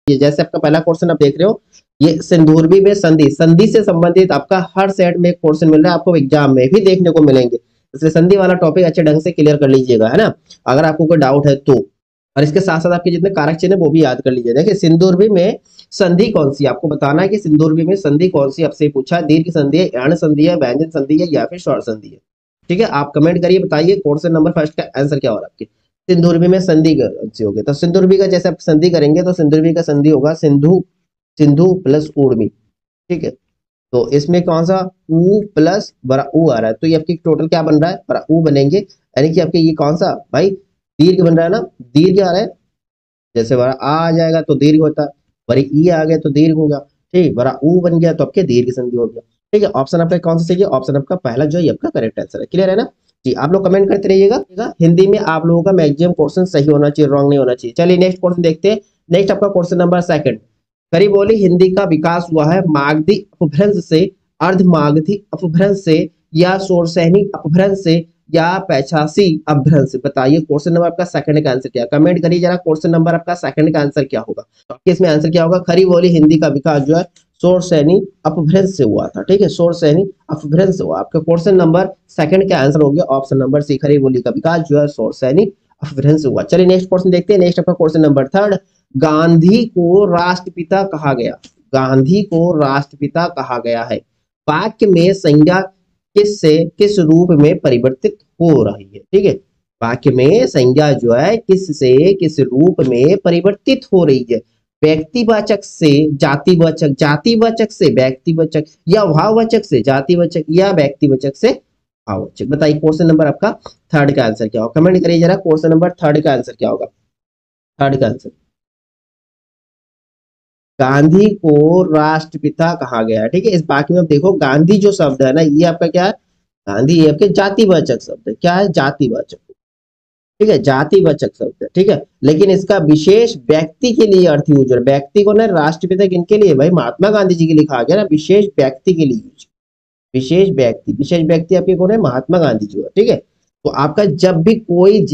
ये जैसे आपका पहला क्वेश्चन आप देख रहे हो, ये सिंदूरवी में संधि, संधि से संबंधित आपका हर सेट में क्वेश्चन मिल रहा है, आपको एग्जाम में भी देखने को मिलेंगे, इसलिए संधि वाला टॉपिक अच्छे ढंग से क्लियर कर लीजिएगा, है ना, अगर आपको कोई डाउट है तो। और इसके साथ साथ आपके जितने कारक चिन्ह है वो भी याद कर लीजिए। देखिए सिंदूरवी में संधि कौन सी, आपको बताना है कि सिंदूरवी में संधि कौन सी, आपसे पूछा है, दीर्घ संधि है, अण संधि है, व्यंजन संधि है या फिर स्वर संधि है। ठीक है, आप कमेंट करिए, बताइए क्वेश्चन नंबर फर्स्ट का आंसर क्या हो रहा है आपके। सिंदूरवी में संधि कौन सी होगी, तो सिंदूरवी का जैसे आप संधि करेंगे तो सिंदूरवी का संधि होगा सिंधु, सिंधु प्लस ऊर्मी। ठीक है, तो इसमें कौन सा ऊ प्लस बड़ा ऊ आ रहा है, तो ये आपकी टोटल क्या बन रहा है, बड़ा ऊ बनेंगे, यानी कि आपके ये कौन सा भाई दीर्घ बन रहा है ना, दीर्घ आ रहा है, जैसे बड़ा आ जाएगा तो दीर्घ होता है, बड़ी ई आ गया तो दीर्घ होगा, ठीक, बड़ा ऊ बन गया तो आपके दीर्घ संधि हो गया। ठीक है, ऑप्शन आपका कौन सा सही है, ऑप्शन आपका पहला जो है आपका करेक्ट आंसर है। क्लियर है ना जी, आप लोग कमेंट करते रहिएगा, हिंदी में आप लोगों का मैक्सिमम क्वेश्चन सही होना चाहिए, रॉन्ग नहीं होना चाहिए। चलिए नेक्स्ट क्वेश्चन देखते हैं। नेक्स्ट आपका क्वेश्चन नंबर सेकंड, करीब बोली हिंदी का विकास हुआ है मागधी अपभ्रंश से, अर्धमागधी अपभ्रंश से या शोरसैनी अपभ्रंश से या पैछासी अपभ्रंश से। बताइए क्वेश्चन नंबर आपका सेकंड का आंसर क्या है, कमेंट करिए जरा, क्वेश्चन नंबर आपका सेकंड का आंसर क्या होगा, तो इसमें आंसर क्या होगा, खरी बोली हिंदी का विकास जो है शोरसैनी अपभ्रंश से हुआ था। ठीक है, शोरसैनी अपभ्रंश से हुआ, आपका क्वेश्चन नंबर सेकंड का आंसर हो गया ऑप्शन नंबर सी, खरी बोली का विकास जो है शोरसैनी अपभ्रंश से हुआ। चलिए नेक्स्ट क्वेश्चन देखते हैं। नेक्स्ट आपका क्वेश्चन नंबर थर्ड, गांधी को राष्ट्रपिता कहा गया, गांधी को राष्ट्रपिता कहा गया है, वाक्य में संज्ञा किस से किस रूप में परिवर्तित हो रही है। ठीक है, वाक्य में संज्ञा जो है किस से किस रूप में परिवर्तित हो रही है, व्यक्तिवाचक से जातिवाचक, जातिवाचक से व्यक्तिवाचक या भाववाचक से जातिवाचक या व्यक्तिवाचक से भाववाचक। बताइए क्वेश्चन नंबर आपका थर्ड का आंसर क्या होगा, कमेंट करिए जरा, क्वेश्चन नंबर थर्ड का आंसर क्या होगा, थर्ड का आंसर। गांधी को राष्ट्रपिता कहा गया है। ठीक है, इस वाक्य में आप देखो गांधी जो शब्द है ना, ये आपका क्या है, गांधी ये आपके जातिवाचक शब्द है, क्या है जातिवाचक। ठीक है, जातिवाचक शब्द है। ठीक है, लेकिन इसका विशेष व्यक्ति के लिए अर्थ यूज है, व्यक्ति को ना राष्ट्रपिता किनके लिए भाई, महात्मा गांधी जी के लिए कहा गया ना, विशेष व्यक्ति के लिए यूज, विशेष व्यक्ति, विशेष व्यक्ति आपके कौन है, महात्मा गांधी जी। ठीक है, तो आपका जब भी कोई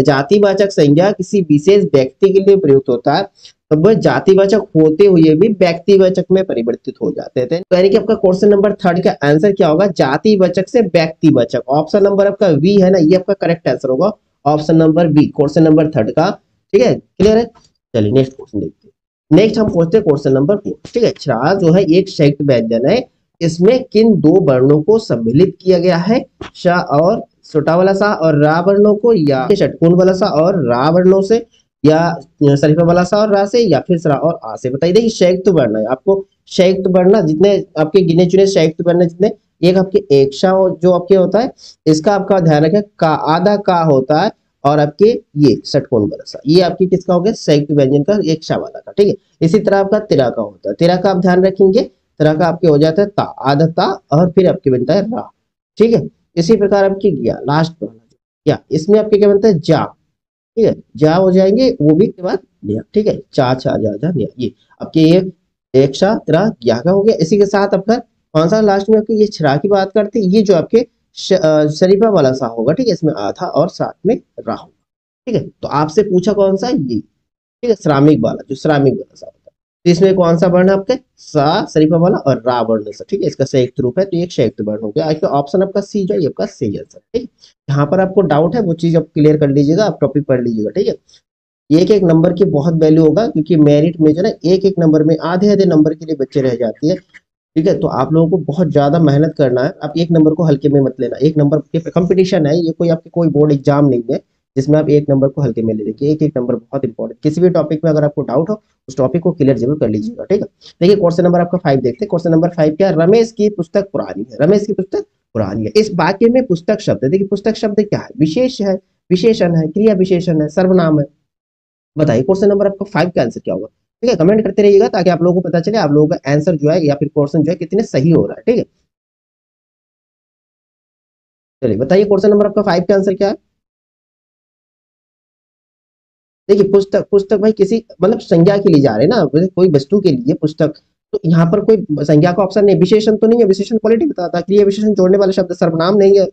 जातिवाचक संज्ञा किसी विशेष व्यक्ति के लिए प्रयुक्त होता है तब वह जातिवाचक होते हुए भी व्यक्तिवाचक में परिवर्तित हो जाते थे। तो यानी कि आपका क्वेश्चन नंबर थर्ड का आंसर क्या होगा, जातिवाचक से व्यक्तिवाचक। ऑप्शन नंबर आपका वी है ना, ये आपका करेक्ट आंसर होगा, option number B, question number third का। ठीक है, क्लियर है। चलिए नेक्स्ट क्वेश्चन देखते हैं। नेक्स्ट हम पूछते हैं क्वेश्चन नंबर 4। ठीक है, छा जो है एक संयुक्त व्यंजन है, इसमें किन दो वर्णों को सम्मिलित किया गया है, श और छोटा वाला सा और रा वर्णों को, या षटकोण वाला सा और रा वर्णों से, या शरीफा वाला सा और रा से, या फिर सरा और आ से। बताइए, देखिए संयुक्त वर्ण है, आपको संयुक्त वर्ण जितने आपके गिने चुने संयुक्त वर्ण जितने, एक आपके एक सा जो आपके होता है, इसका आपका ध्यान रखें, का आधा का होता है, और आपके ये षटकोण वाला सा, ये आपकी किसका हो गया, संयुक्त व्यंजन का एक सा वाला का। ठीक है, इसी तरह आपका तिरा का होता है, तिरा का आप ध्यान रखेंगे, तिरा का आपके हो जाता है ता, आधा ता, और फिर आपके बनता है रा। ठीक है, इसी प्रकार आपकी गया लास्ट वाला क्या, इसमें आपके क्या बनता है जा। ठीक है, जा हो जाएंगे वो भी के बाद निया। ठीक है, चा छा जा जा निया, ये आपके ये एक सा तिरा ज्ञा का हो गया। इसी के साथ आपका कौन सा लास्ट में आपके ये छरा की बात करते हैं, ये जो आपके शरीफा वाला सा होगा। ठीक है, इसमें आधा और साथ में रा होगा। ठीक है, तो आपसे पूछा कौन सा ये, ठीक है, श्रामिक वाला, जो श्रामिक वाला सा होता है, तो इसमें कौन सा वर्ण है आपके, सा शरीफा वाला और रा वर्ण सा। ठीक है, इसका संयुक्त रूप है, तो एक संयुक्त वर्ण हो गया। आपका ऑप्शन आपका सी जो है आपका सही आंसर। ठीक है, यहाँ पर आपको डाउट है वो चीज आप क्लियर कर लीजिएगा, आप टॉपिक पढ़ लीजिएगा। ठीक है, एक एक नंबर की बहुत वैल्यू होगा, क्योंकि मेरिट में जो है एक एक नंबर में आधे आधे नंबर के लिए बच्चे रह जाती है। ठीक है, तो आप लोगों को बहुत ज्यादा मेहनत करना है, आप एक नंबर को हल्के में मत लेना, एक नंबर के कंपटीशन है ये, कोई आपके कोई बोर्ड एग्जाम नहीं है जिसमें आप एक नंबर को हल्के में ले लीजिए, एक एक नंबर बहुत इंपॉर्टेंट। किसी भी टॉपिक में अगर आपको डाउट हो उस टॉपिक को क्लियर जरूर कर लीजिएगा। ठीक है, देखिए क्वेश्चन नंबर आपका 5 देखते हैं। क्वेश्चन नंबर 5 क्या है, रमेश की पुस्तक पुरानी है, रमेश की पुस्तक पुरानी है। इस वाक्य में पुस्तक शब्द है, देखिए पुस्तक शब्द क्या है, विशेष है, विशेषण है, क्रिया विशेषण है, सर्वनाम है। बताइए क्वेश्चन नंबर आपका 5 का आंसर क्या होगा। ठीक है, कमेंट करते रहिएगा ताकि आप लोगों को पता चले आप लोगों का आंसर जो है या फिर क्वेश्चन जो है कितने सही हो रहा है। ठीक है, चलिए बताइए क्वेश्चन नंबर आपका 5 का आंसर क्या है। देखिए पुस्तक, पुस्तक भाई किसी मतलब संज्ञा के लिए जा रहे हैं ना, कोई वस्तु के लिए पुस्तक, तो यहाँ पर कोई संज्ञा का ऑप्शन नहीं, विशेषण तो नहीं है, विशेषण क्वालिटी बताता है, क्रिया विशेषण जोड़ने वाला शब्द, सर्वनाम नहीं है,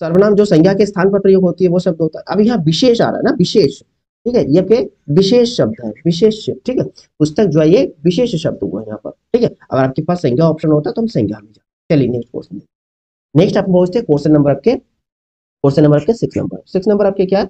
सर्वनाम जो संज्ञा के स्थान पर प्रयोग होती है वो शब्द होता है। अब यहाँ विशेष आ रहा है ना, विशेष, ठीक है, ये आपके विशेष शब्द है, विशेष, ठीक है, पुस्तक जो है ये विशेष शब्द हुआ यहाँ पर, ठीक है। अगर आपके पास संज्ञा ऑप्शन होता तो हम संज्ञा में जाते। चलिए नेक्स्ट क्वेश्चन, नेक्स्ट आप पहुंचते हैं क्वेश्चन नंबर आपके 6 नंबर आपके क्या है?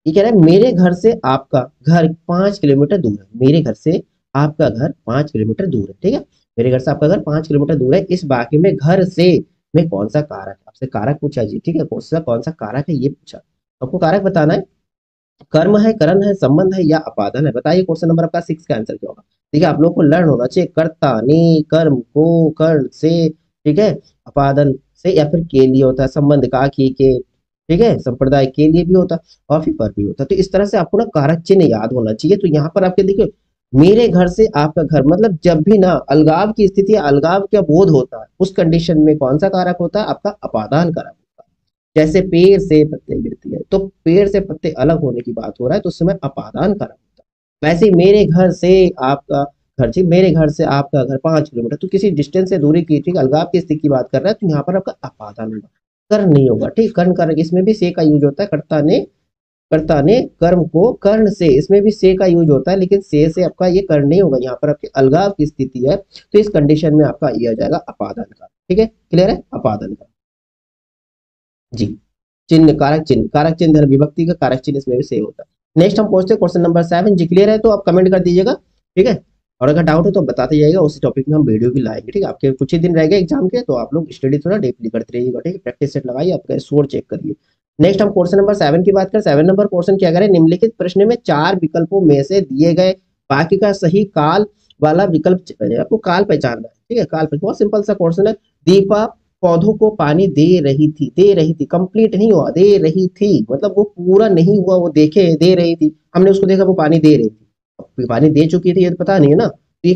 ये कह रहा है मेरे घर से आपका घर 5 किलोमीटर दूर है, मेरे घर से आपका घर 5 किलोमीटर दूर है, ठीक है। मेरे घर से आपका घर 5 किलोमीटर दूर है, इस वाक्य में घर से में कौन सा कारक है? आपसे कारक पूछा जी, ठीक है, कौन सा कारक है ये पूछा, आपको कारक बताना है। कर्म है, करण है, संबंध है या अपादन है? बताइए क्वेश्चन नंबर आपका 6 का आंसर क्या होगा? ठीक है, आप लोग को लर्न होना चाहिए कर्ता ने, कर्म को, कर्ण से, ठीक है, अपादन से, या फिर के लिए होता है, संबंध का के, ठीक है, संप्रदाय के लिए भी होता है, और फिर पर भी होता है। तो इस तरह से आपको ना कारक चिन्ह याद होना चाहिए। तो यहाँ पर आपके देखिए, मेरे घर से आपका घर, मतलब जब भी ना अलगाव की स्थिति, अलगाव का बोध होता है, उस कंडीशन में कौन सा कारक होता है? आपका अपादान कारक। जैसे पेड़ से पत्ते गिरती है, तो पेड़ से पत्ते अलग होने की बात हो रहा है, तो उस समय अपादान कारक होता है। वैसे ही मेरे घर से आपका घर, ठीक, मेरे घर से आपका घर 5 किलोमीटर, तो किसी डिस्टेंस से दूरी की, ठीक, अलगाव की स्थिति की बात कर रहा है, तो यहाँ पर आपका अपादान होगा, कर्ण नहीं होगा, ठीक। कर्ण कारक, इसमें भी से का यूज होता है, कर्ता ने कर्म को, कर्ण से, इसमें भी से का यूज होता है, लेकिन से आपका ये कर्ण नहीं होगा, यहाँ पर आपकी अलगाव की स्थिति है, तो इस कंडीशन में आपका ये आ जाएगा अपादान का, ठीक है, क्लियर है, अपादान का जी। चिन्ह, कारक चिन्ह धन विभक्ति का कारक चिन्ह इसमें भी सेम होता है। नेक्स्ट हम पहुंचते हैं क्वेश्चन नंबर 7 जी। क्लियर है तो आप कमेंट कर दीजिएगा, ठीक है, और अगर डाउट हो तो बताते जाइएगा, उसी टॉपिक में हम वीडियो भी लाएंगे, ठीक है। आपके कुछ ही दिन रह गए एग्जाम के, तो आप लोग स्टडी थोड़ा डीपली करते रहिएगा, ठीक है, प्रैक्टिस सेट लगाइए, आपका स्कोर चेक करिए। नेक्स्ट हम क्वेश्चन नंबर 7 की बात करें। 7 नंबर क्वेश्चन क्या करें? निम्नलिखित प्रश्न में 4 विकल्पों में से दिए गए वाक्य का सही काल वाला विकल्प आपको काल पहचानना है, ठीक है, काल पे बहुत सिंपल सा क्वेश्चन है। दीपा पौधों को पानी दे रही थी, कंप्लीट नहीं हुआ, दे रही थी, मतलब वो पूरा नहीं हुआ, वो देखे दे रही थी, हमने उसको देखा वो पानी दे रही थी, अब पानी दे चुकी थी ये तो पता नहीं है ना। तो ये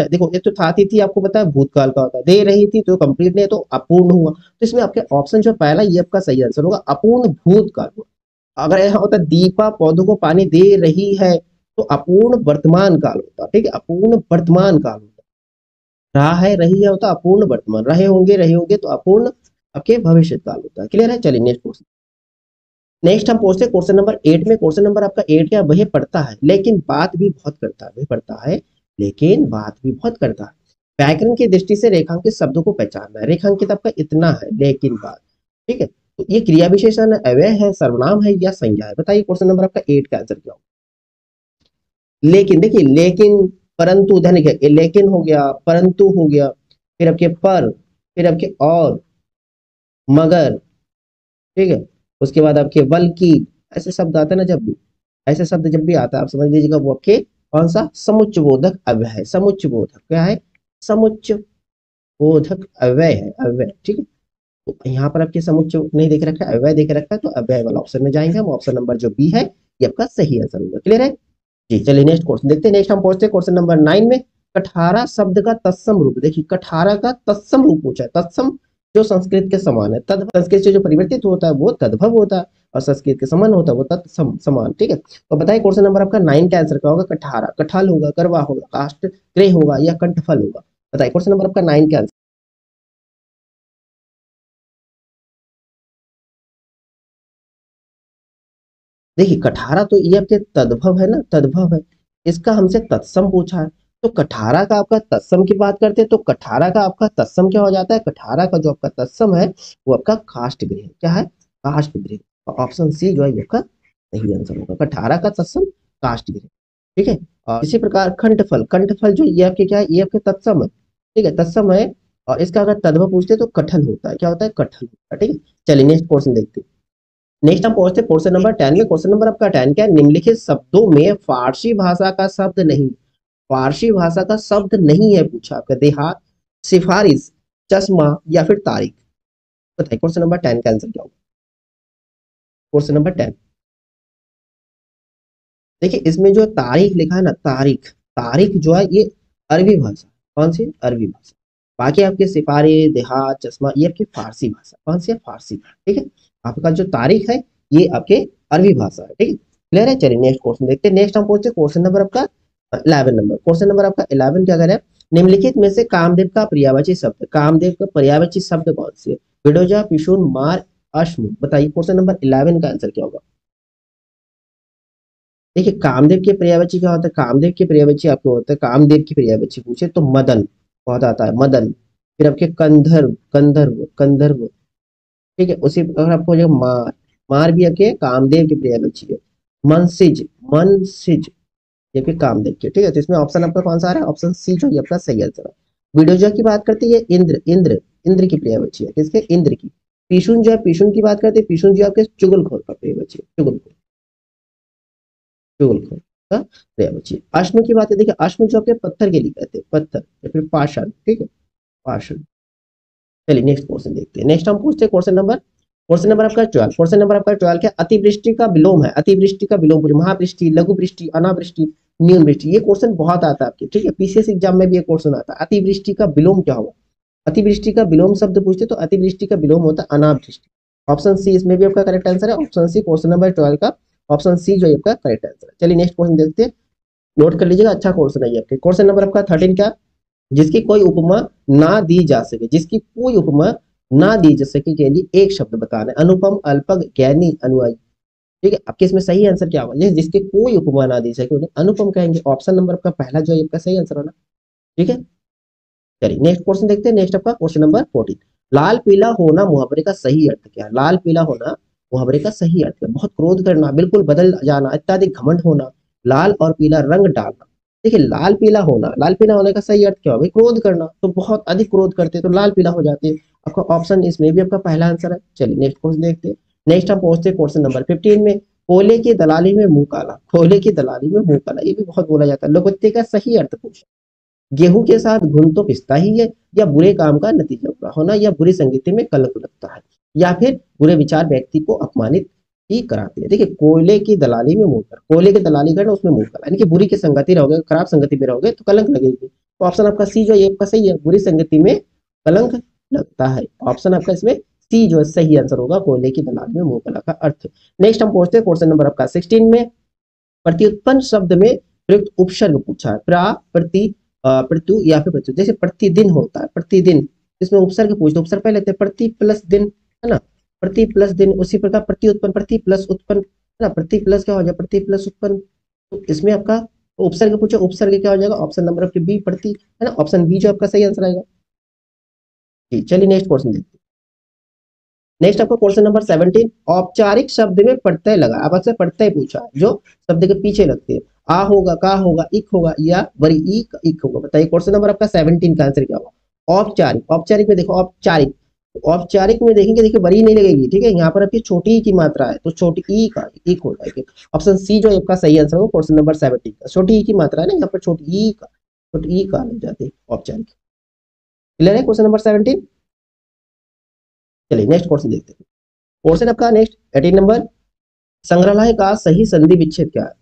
देखो, ये तो थी आपको पता है भूतकाल का होता है, दे रही थी तो कंप्लीट नहीं है, तो अपूर्ण हुआ, तो इसमें आपके ऑप्शन जो पहला ये आपका सही आंसर होगा, अपूर्ण भूतकाल हुआ। अगर यहाँ होता दीपा पौधों को पानी दे रही है, तो अपूर्ण वर्तमान काल होता, ठीक है, अपूर्ण वर्तमान काल होता। रहा है, रही है होता अपूर्ण वर्तमान, रहे होंगे तो अपूर्ण आपके भविष्य काल होता है। क्लियर है, चलिए नेक्स्ट क्वेश्चन। नेक्स्ट हम पहुंचते हैं क्वेश्चन नंबर 8 में। क्वेश्चन नंबर आपका 8 क्या? वह पढ़ता है लेकिन बात भी बहुत करता है, वह पढ़ता है लेकिन बात भी बहुत करता है। व्याकरण की दृष्टि से रेखांकित शब्दों को पहचानना है। रेखांकित आपका इतना है, लेकिन बात, ठीक है, तो ये क्रिया विशेषण है, अव्यय है, सर्वनाम है या संज्ञा है? बताइए क्वेश्चन नंबर आपका 8 का आंसर क्या होगा? लेकिन देखिए, लेकिन, परंतु, ध्यान रखिए, लेकिन हो गया, परंतु हो गया, फिर आपके पर, फिर आपके और, मगर, ठीक है, उसके बाद आपके बल्कि, ऐसे शब्द आते हैं ना, जब भी ऐसे शब्द जब भी आता है, आप समझ लीजिएगा वो आपके कौन सा समुच्च बोधक अव्यय है। समुच्च बोधक क्या है? समुच्च बोधक अव्यय है, अव्यय, ठीक है। तो यहाँ पर आपके समुच्च नहीं देख रखा है, अव्यय देख रखा है, तो अव्यय वाला ऑप्शन में जाएंगे हम, ऑप्शन नंबर जो बी है ये आपका सही आंसर होगा। क्लियर है जी। चलिए नेक्स्ट क्वेश्चन देखते हैं। नेक्स्ट हम पहुंचते हैं क्वेश्चन नंबर 9 में। कठारा शब्द का तत्सम रूप, देखिए कठारा का तत्सम रूप पूछा है। तत्सम जो संस्कृत के समान है, तद संस्कृत से जो परिवर्तित होता है वो तद्भव होता है, और संस्कृत के समान होता है वो तत्सम समान, ठीक है। तो बताइए क्वेश्चन नंबर आपका 9 का आंसर क्या होगा? कठारा, कठाल होगा, करवा होगा, काष्ठ ग्रह होगा या कंठफल होगा? बताइए क्वेश्चन नंबर आपका 9 का आंसर। देखिए कठारा तो ये आपके तद्भव है ना, तद्भव है, इसका हमसे तत्सम पूछा है, तो कठारा का आपका तत्सम की बात करते हैं, तो कठारा का आपका तत्सम क्या हो जाता है? कठारा का जो आपका तत्सम है वो आपका काष्ठ गृह, क्या है? काष्ठ गृह। ऑप्शन सी जो है ये आपका सही आंसर होगा, कठारा का तत्सम काष्ठ गृह, ठीक है। और इसी प्रकार कंठफल, कंठफल जो ये आपके क्या है? ये आपके तत्सम है, ठीक है, तत्सम है, और इसका अगर तद्भव पूछते हैं तो कठल होता है, क्या होता है? कठल होता है, ठीक है। चलिए नेक्स्ट क्वेश्चन देखते हैं। नेक्स्ट हम पहुंचते क्वेश्चन नंबर 10 में। क्वेश्चन नंबर आपका 10 क्या है? निम्नलिखित शब्दों में फारसी भाषा का शब्द नहीं, फारसी भाषा का शब्द नहीं है पूछा आपका। देहात, सिफारिश, चश्मा या फिर तारीख? बताइए क्वेश्चन नंबर 10 का आंसर क्या होगा? क्वेश्चन नंबर 10, देखिए इसमें जो तारीख लिखा है ना, तारीख, तारीख जो है ये अरबी भाषा, कौन सी? अरबी भाषा। बाकी आपके सिपारी, देहात, चश्मा ये आपकी फारसी भाषा, कौन सी है? फारसी, ठीक है। आपका जो तारीख है ये आपके अरबी भाषा है, ठीक है, क्लियर है। चलिए नेक्स्ट क्वेश्चन देखते हैं। नेक्स्ट हम पहुंचे क्वेश्चन नंबर आपका 11 नंबर। क्वेश्चन नंबर आपका 11 क्या करें? निम्नलिखित में से कामदेव का पर्यायवाची शब्द, कामदेव का पर्यायवाची शब्द कौन सी है? विडोजा, पिशुन, मार, अश्म? बताइए क्वेश्चन नंबर 11 का आंसर क्या होगा? देखिए कामदेव के पर्यायवाची क्या होता है, कामदेव के पर्यायवाची आपको होता है, कामदेव की पर्यायवाची पूछे तो मदन बहुत आता है, मदन। फिर आपके कंधर्व, कंधर्व, कंधर्व। ठीक है, उसी अगर आपको हो जाएगा मार, मार भी आपके कामदेव की पर्यायवाची है। मनसिज, मनसिज, ये भी कामदेव के। ठीक है, तो इसमें ऑप्शन आपका कौन सा आ रहा है, ऑप्शन सी जो ये आपका सही आंसर है। विडोजा की बात करते हैं इंद्र, इंद्र, इंद्र की पर्यायवाची है, किसके, इंद्र की। पिशुन जो है, पिशुन की बात करते हैं, पिशुन जो आपके चुगलखोर का पर्यायवाची है, चुगलखोर, चुगलखोर का पर्यायवाची है। अश्म की बात है, देखिए अश्म जो आपके पत्थर के लिए कहते हैं, पत्थर या फिर पाषाण। ठीक है, पाषाण। चलिए नेक्स्ट क्वेश्चन देखते हैं। नेक्स्ट हम पूछते हैं क्वेश्चन नंबर आपका 12। क्वेश्चन नंबर आपका 12 क्या, अतिवृष्टि का विलोम है, अतिवृष्टि का विलोम पूछे, महावृष्टि, लघु वृष्टि, अनावृष्टि, न्यून वृष्टि। ये क्वेश्चन बहुत आता है आपके, ठीक है, पीसीएस एग्जाम में भी ये क्वेश्चन आता है। अतिवृष्टि का विलोम क्या होगा, अतिवृष्टि का विलोम शब्द पूछते तो अतिवृष्टि का विलोम होता है अनावृष्टि। ऑप्शन सी इसमें भी आपका करेक्ट आंसर है, ऑप्शन सी क्वेश्चन नंबर 12 का ऑप्शन सी जो है आपका करेक्ट आंसर है। चलिए नेक्स्ट क्वेश्चन देखते हैं, नोट कर लीजिएगा, अच्छा क्वेश्चन है ये आपके। क्वेश्चन नंबर आपका 13 क्या, जिसकी कोई उपमा ना दी जा सके, जिसकी कोई उपमा ना दी जा सके के लिए एक शब्द बताना है, अनुपम, अल्पज्ञ, ज्ञानी, अनुयायी। ठीक है, आपके इसमें सही आंसर क्या होगा, जिसकी कोई उपमा ना दी सके उन्हें अनुपम कहेंगे। ऑप्शन नंबर आपका पहला जो है आपका सही आंसर होना। ठीक है, चलिए नेक्स्ट क्वेश्चन देखते हैं। नेक्स्ट आपका क्वेश्चन नंबर 14, लाल पीला होना मुहावरे का सही अर्थ क्या है, लाल पीला होना मुहावरे का सही अर्थ है, बहुत क्रोध करना, बिल्कुल बदल जाना, अत्यधिक घमंड होना, लाल और पीला रंग डालना। देखिए लाल पीला होना, लाल पीला होने का सही अर्थ क्या होगा, क्रोध करना, तो बहुत अधिक क्रोध करते हैं तो लाल पीला हो जाते हैं। आपका ऑप्शन इसमें भी आपका पहला आंसर है। चलिए नेक्स्ट क्वेश्चन देखते हैं। नेक्स्ट हम पहुंचते हैं क्वेश्चन नंबर 15 में, कोयले की दलाली में मुंह काला, कोयले की दलाली में मुंह काला, ये भी बहुत बोला जाता है। लोकोक्ति का सही अर्थ पूछा, गेहूं के साथ घुन तो पिसता ही है, या बुरे काम का नतीजा बुरा होना, या बुरी संगति में कलंक लगता है, या फिर बुरे विचार व्यक्ति को अपमानित ही कराते हैं। देखिए कोयले की दलाली में मुंह कर, कोयले की दलाली करना उसमें मुंह कर, यानी कि बुरी की संगति रहोगे, खराब संगति में रहोगे तो कलंक लगेगी। तो ऑप्शन आपका सी जो है आपका सही है, बुरी संगति में कलंक लगता है। ऑप्शन आपका इसमें सी जो है सही आंसर होगा, कोयले की दलाली में मुंह कला का अर्थ। नेक्स्ट हम पहुंचते हैं क्वेश्चन नंबर आपका 16 में, प्रत्युत्पन्न शब्द में प्रयुक्त उपसर्ग पूछा है, प्रति, प्रत्यु या फिर प्रत्यु। जैसे प्रतिदिन होता है, प्रतिदिन, इसमें उपसर्ग पूछते, उपसर्ग पहले लेते हैं, प्रति प्लस दिन, है ना, प्रति प्लस दिन। उसी प्रकार प्रति उत्पन्न, प्रति प्लस उत्पन्न, है ना, प्रति प्लस क्या हो जाए, प्रति प्लस उत्पन्न। तो इसमें आपका उपसर्ग पूछे, उपसर्ग क्या हो जाएगा, ऑप्शन नंबर आपके बी प्रति, है ना, ऑप्शन बी जो आपका सही आंसर आएगा। जी चलिए नेक्स्ट क्वेश्चन देखते हैं। नेक्स्ट आपका क्वेश्चन नंबर 17, औपचारिक शब्द में प्रत्यय लगा, अब आपसे प्रत्यय पूछा जो शब्द के पीछे लगते हैं, आ होगा, का होगा, इक होगा, या वरी इक होगा। बताइए क्वेश्चन नंबर आपका 17 का आंसर क्या होगा। औपचारिक, औपचारिक में देखो, औपचारिक, औपचारिक में देखेंगे, देखिए वरी नहीं लगेगी, ठीक है, यहाँ पर आपकी छोटी ई की मात्रा है तो छोटी ई का इक हो जाएगी। ऑप्शन सी जो आपका सही आंसर होगा क्वेश्चन नंबर 17 का, छोटी ई की मात्रा है ना, यहाँ पर छोटी ई का, छोटी ई का लग जाते हैं औपचारिक। क्लियर है क्वेश्चन नंबर 17। चलिए नेक्स्ट क्वेश्चन देखते हैं। क्वेश्चन आपका नेक्स्ट 18 नंबर, संग्रहालय का सही संधि विच्छेद क्या है,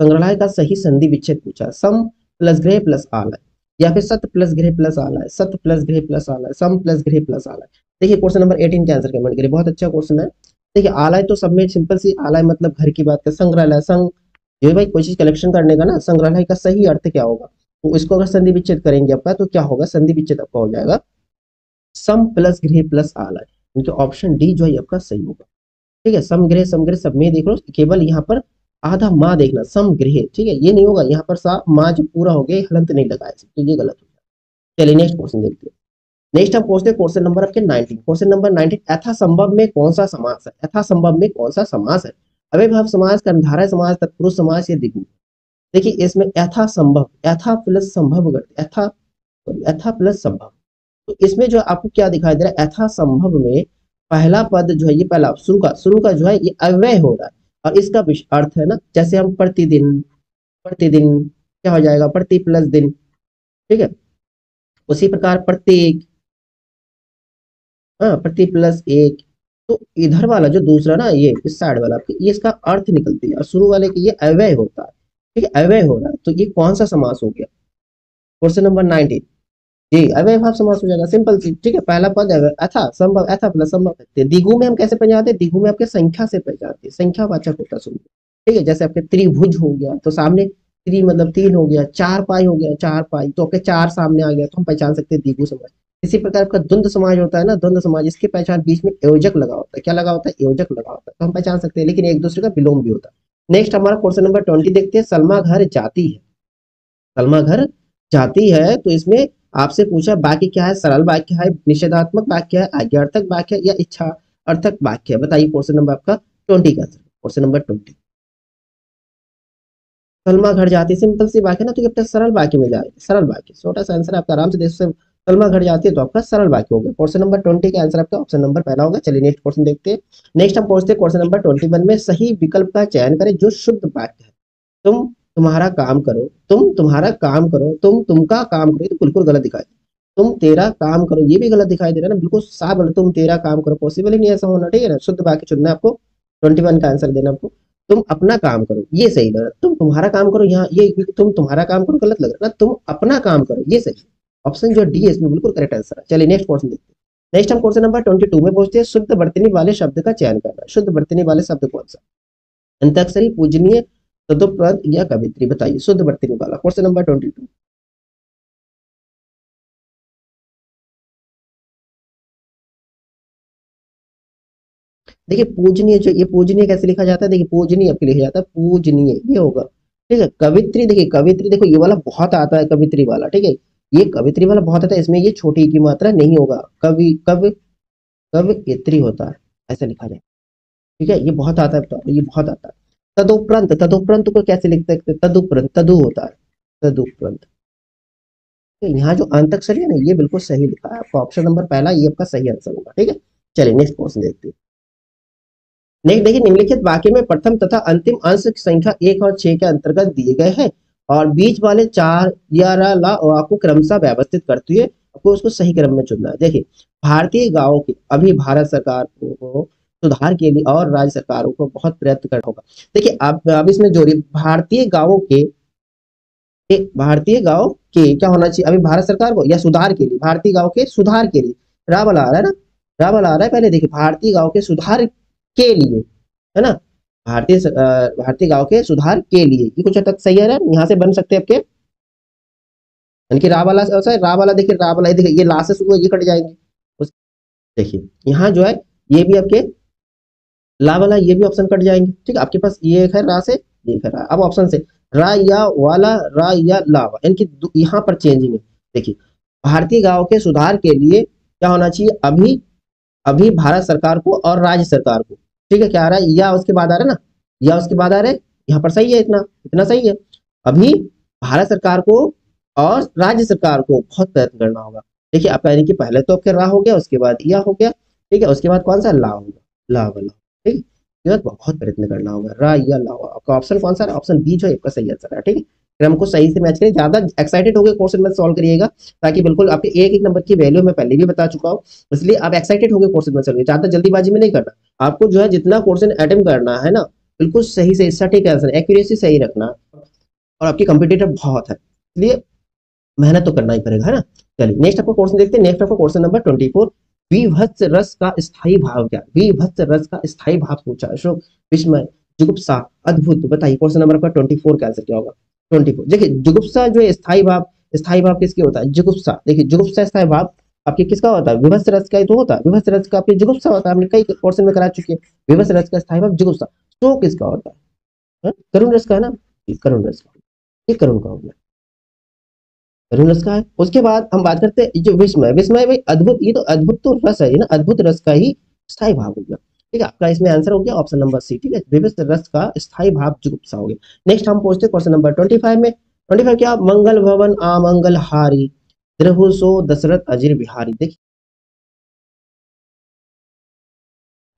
संग्रहालय का सही संधि विच्छेद पूछा, सम प्लस गृह प्लस आलय, या फिर सत प्लस गृह प्लस आलय, सत प्लस गृह प्लस आलय, सम प्लस गृह प्लस आलय। देखिए क्वेश्चन नंबर 18 के आंसर कमेंट करिए, बहुत अच्छा क्वेश्चन है। देखिए आलय तो सब में सिंपल सी, आलय मतलब घर की बात है, संग्रहालय, संग जो है भाई कोई चीज कलेक्शन करने का ना, संग्रहालय का सही अर्थ क्या होगा, तो इसको अगर संधि विच्छेद करेंगे आपका तो क्या होगा, संधि विच्छेद आपका हो जाएगा सम प्लस गृह प्लस आलय, इनके ऑप्शन डी जो है आपका सही होगा। ठीक है, समग्रह, समग्रह सब में देख लो, केवल यहाँ पर आधा माँ देखना, समग्रह, ठीक है, ये नहीं होगा, यहाँ पर सा माँ जो पूरा हो गया हलंत नहीं लगाया, तो ये गलत हो गया। चलिए नेक्स्ट क्वेश्चन देखते हैं। नेक्स्ट हम पूछते हैं क्वेश्चन नंबर आपके 19, क्वेश्चन नंबर 19, यथासंभव में कौन सा समास है, यथासंभव में कौन सा समास है, अव्ययभाव समास, कर्मधारय समास, तत्पुरुष समास, या द्विगु। देखिए इसमें यथासंभव, यथा प्लस संभव करते, यथा, यथा प्लस संभव, तो इसमें जो आपको क्या दिखाई दे रहा है, यथासंभव में पहला पद जो है, ये पहला शुरू का जो है ये अव्यय हो रहा है, और इसका अर्थ है ना, जैसे हम प्रतिदिन, प्रतिदिन क्या हो जाएगा, प्रति प्लस दिन, ठीक है, उसी प्रकार प्रत्येक, हाँ प्रति प्लस एक। तो इधर वाला जो दूसरा ना, ये इस साइड वाला ये इसका अर्थ निकलती है, और शुरू वाले की ये अव्यय होता है, ठीक है, अव्यय हो रहा है, तो ये कौन सा समास हो गया, क्वेश्चन नंबर 19, जी अव्ययभाव समास हो जाएगा, सिंपल सी, ठीक है, पहला पद अथा संभव, अथा प्लस संभव करते हैं। दिगु में हम कैसे पहचानते हैं, दिगु में आपके संख्या से पहचानते हैं, संख्या वाचक होता है शुरू, ठीक है, जैसे आपके त्रिभुज हो गया तो सामने त्रि मतलब 3 हो गया, चार पाई हो गया, चार पाई तो आपके 4 सामने आ गया तो हम पहचान सकते हैं दिगु समाज। इसी प्रकार आपका द्वंद्व समाज होता है ना, द्वंद्व समाज, इसकी पहचान बीच में योजक लगा होता है, क्या लगा होता है, योजक लगा होता है, तो हम पहचान सकते हैं, लेकिन एक दूसरे का विलोम भी होता है। नेक्स्ट हमारा क्वेश्चन नंबर 20 देखते हैं। सलमा घर जाती है, सलमा घर जाती है, तो इसमें आपसे पूछा वाक्य क्या है, सरल वाक्य है, निषेधात्मक वाक्य है, आज्ञार्थक वाक्य है, या इच्छा अर्थक वाक्य है। बताइए क्वेश्चन नंबर आपका 20 का आंसर। क्वेश्चन नंबर 20, सलमा घर जाती, सिंपल सी वाक्य ना, तो ये आपका सरल वाक्य में जाएगा, सरल वाक्य, छोटा सा आंसर आपका आराम से देख सकते। सलमा घर जाती है तो आपका सरल वाक्य हो गया। क्वेश्चन नंबर 20 का आंसर आपका ऑप्शन नंबर पहला होगा। चलिए नेक्स्ट क्वेश्चन देखते हैं। नेक्स्ट हम पहुंचते हैं क्वेश्चन नंबर 21 में। सही विकल्प का चयन करें जो शुद्ध वाक्य है। तुम तुम्हारा काम करो, तुम तुम्हारा काम करो, तुम तुमका काम करो, ये तो बिल्कुल गलत दिखाई। तुम तेरा काम करो, ये भी गलत दिखाई दे रहा है ना, बिल्कुल साफ गलत। तुम तेरा काम करो, पॉसिबल ही नहीं ऐसा होना, ठीक है ना। शुद्ध वाक्य चुनना है आपको, 21 का आंसर देना आपको। तुम अपना काम करो, ये सही लग रहा है। तुम तुम्हारा काम करो, यहाँ ये तुम तुम्हारा काम करो गलत लग रहा है ना, तुम अपना काम करो, ये सही। ऑप्शन जो डी है इसमें बिल्कुल करेक्ट आंसर है। चलिए नेक्स्ट क्वेश्चन देखते हैं। नेक्स्ट हम क्वेश्चन नंबर 22 में पहुंचते हैं। शुद्ध वर्तनी वाले शब्द का चयन करना है। शुद्ध वर्तनी वाले शब्द कौन सा? अंताक्षरी, पूजनीय, तदुपरांत या कवित्री। बताइए शुद्ध वर्तनी वाला, क्वेश्चन नंबर 22। देखिए पूजनीय, जो ये पूजनीय कैसे लिखा जाता है, देखिए पूजनीय आपके लिखा जाता है पूजनीय, ये होगा। ठीक है। कवित्री, देखिए कवित्री, देखो ये वाला बहुत आता है कवित्री वाला, ठीक है। ये कवित्री वाला बहुत आता है, इसमें ये छोटी की मात्रा नहीं होगा, कवि कव कवित्री होता है, ऐसा लिखा जाए। ठीक है, ये बहुत आता है, तो ये बहुत आता है। तदुपरांत, तदुपरांत को कैसे लिख सकते हैं? तदुपरांत, तदु होता है, तदुपरांत। तो यहाँ जो अंताक्षरी है ना, ये बिल्कुल सही लिखा है आपका, ऑप्शन नंबर पहला ये आपका सही आंसर होगा। ठीक है। चलिए नेक्स्ट क्वेश्चन देखते हैं। नेक्स्ट देखिए, निम्नलिखित वाक्य में प्रथम तथा अंतिम अंश की संख्या 1 और 6 के अंतर्गत दिए गए हैं और बीच वाले 4 या ला को क्रमशः व्यवस्थित करते हुए आपको उसको सही क्रम में चुनना है। देखिए भारतीय गांवों की अभी भारत सरकार को सुधार के लिए और राज्य सरकारों को बहुत प्रयत्न करना होगा। देखिए आप इसमें जोड़िए भारतीय गांवों के, भारतीय गांव के क्या होना चाहिए अभी भारत सरकार को, या सुधार के लिए, भारतीय गांव के सुधार के लिए। रावल आ रहा है ना, रावल आ रहा है पहले। देखिए भारतीय गांव के सुधार के लिए, है ना, भारतीय गांव के सुधार के लिए, ये कुछ हद तक सही है ना, यहाँ से बन सकते हैं आपके। यानी कि रा वाला, रा वाला देखिए, रा वाला देखिए, ये ला से शुरू है, ये कट जाएंगे। उस देखिए यहाँ जो है, ये भी आपके ला वाला, ये भी ऑप्शन कट जाएंगे। ठीक है, आपके पास ये एक है रा से, ये एक है रा। अब ऑप्शन से रा या वाला, रा या लावा, इनकी यहाँ पर चेंजिंग है। देखिए भारतीय गांव के सुधार के लिए क्या होना चाहिए, अभी अभी भारत सरकार को और राज्य सरकार को। ठीक है, क्या आ रहा है, या उसके बाद आ रहा है ना, या उसके बाद आ रहा है, यहाँ पर सही है, इतना इतना सही है। अभी भारत सरकार को और राज्य सरकार को बहुत प्रयत्न करना होगा। देखिए आपका, यानी कि पहले तो आपके रा हो गया, उसके बाद या हो गया, ठीक है, उसके बाद कौन सा ला होगा, ला वाला। ठीक है, इसके बाद बहुत प्रयत्न करना होगा, रा या ला होगा। आपका ऑप्शन कौन सा है? ऑप्शन बी जो है आपका सही आंसर है। ठीक है, क्रम को सही से मैच करिए, ज्यादा एक्साइटेड होकर क्वेश्चन में सॉल्व करिएगा, ताकि बिल्कुल आपके एक एक नंबर की वैल्यू मैं पहले भी बता चुका हूँ, इसलिए आप एक्साइटेड होकर क्वेश्चन में चलिए, ज्यादा जल्दीबाजी में नहीं करना। आपको जो है जितना क्वेश्चन अटेम्प्ट करना है ना, बिल्कुल सही से सटीक आंसर, एक्यूरेसी सही रखना, और आपकी कॉम्पिटिटर बहुत है, इसलिए मेहनत तो करना ही पड़ेगा, है ना। चलिए नेक्स्ट आपको क्वेश्चन देखते हैं। नेक्स्ट आपको क्वेश्चन नंबर 24। विभत्स रस का स्थायी भाव क्या? विभत्स रस का स्थायी भाव पूछा, अशोक, विस्मय, जुगुप्सा, अद्भुत। बताइए क्वेश्चन नंबर आपका 24 का आंसर क्या होगा? 24। देखिए जुगुप्सा जो है स्थायी भाव, स्थायी भाव किसके होता है? जुगुप्सा। देखिए जुगुप्सा स्थायी भाव आपके किसका होता है? विभत्स रस का ही तो होता है, विभत्स रस का आपके जुगुप्सा होता है, हमने कई क्वेश्चन में करा चुके हैं। विभत्स रस का स्थायी भाव जुगुप्सा। तो किसका होता है? करुण रस का है ना, करुण रस का, ये करुण का होगा, करुण रस का है। उसके बाद हम बात करते हैं जो विस्मय, विस्मय भाई अद्भुत, ये तो अद्भुत तो रस है ना, अद्भुत रस का ही स्थायी भाव हो गया। ठीक है, आपका इसमें आंसर हो गया ऑप्शन नंबर सी। ठीक है, विविध रस का स्थायी भाव जुगुप्सा हो गया। नेक्स्ट हम पहुंचते क्वेश्चन नंबर 25 में। 25 क्या? मंगल भवन आमंगल हारी, द्रहु सो दशरथ अजीर बिहारी। देखिए,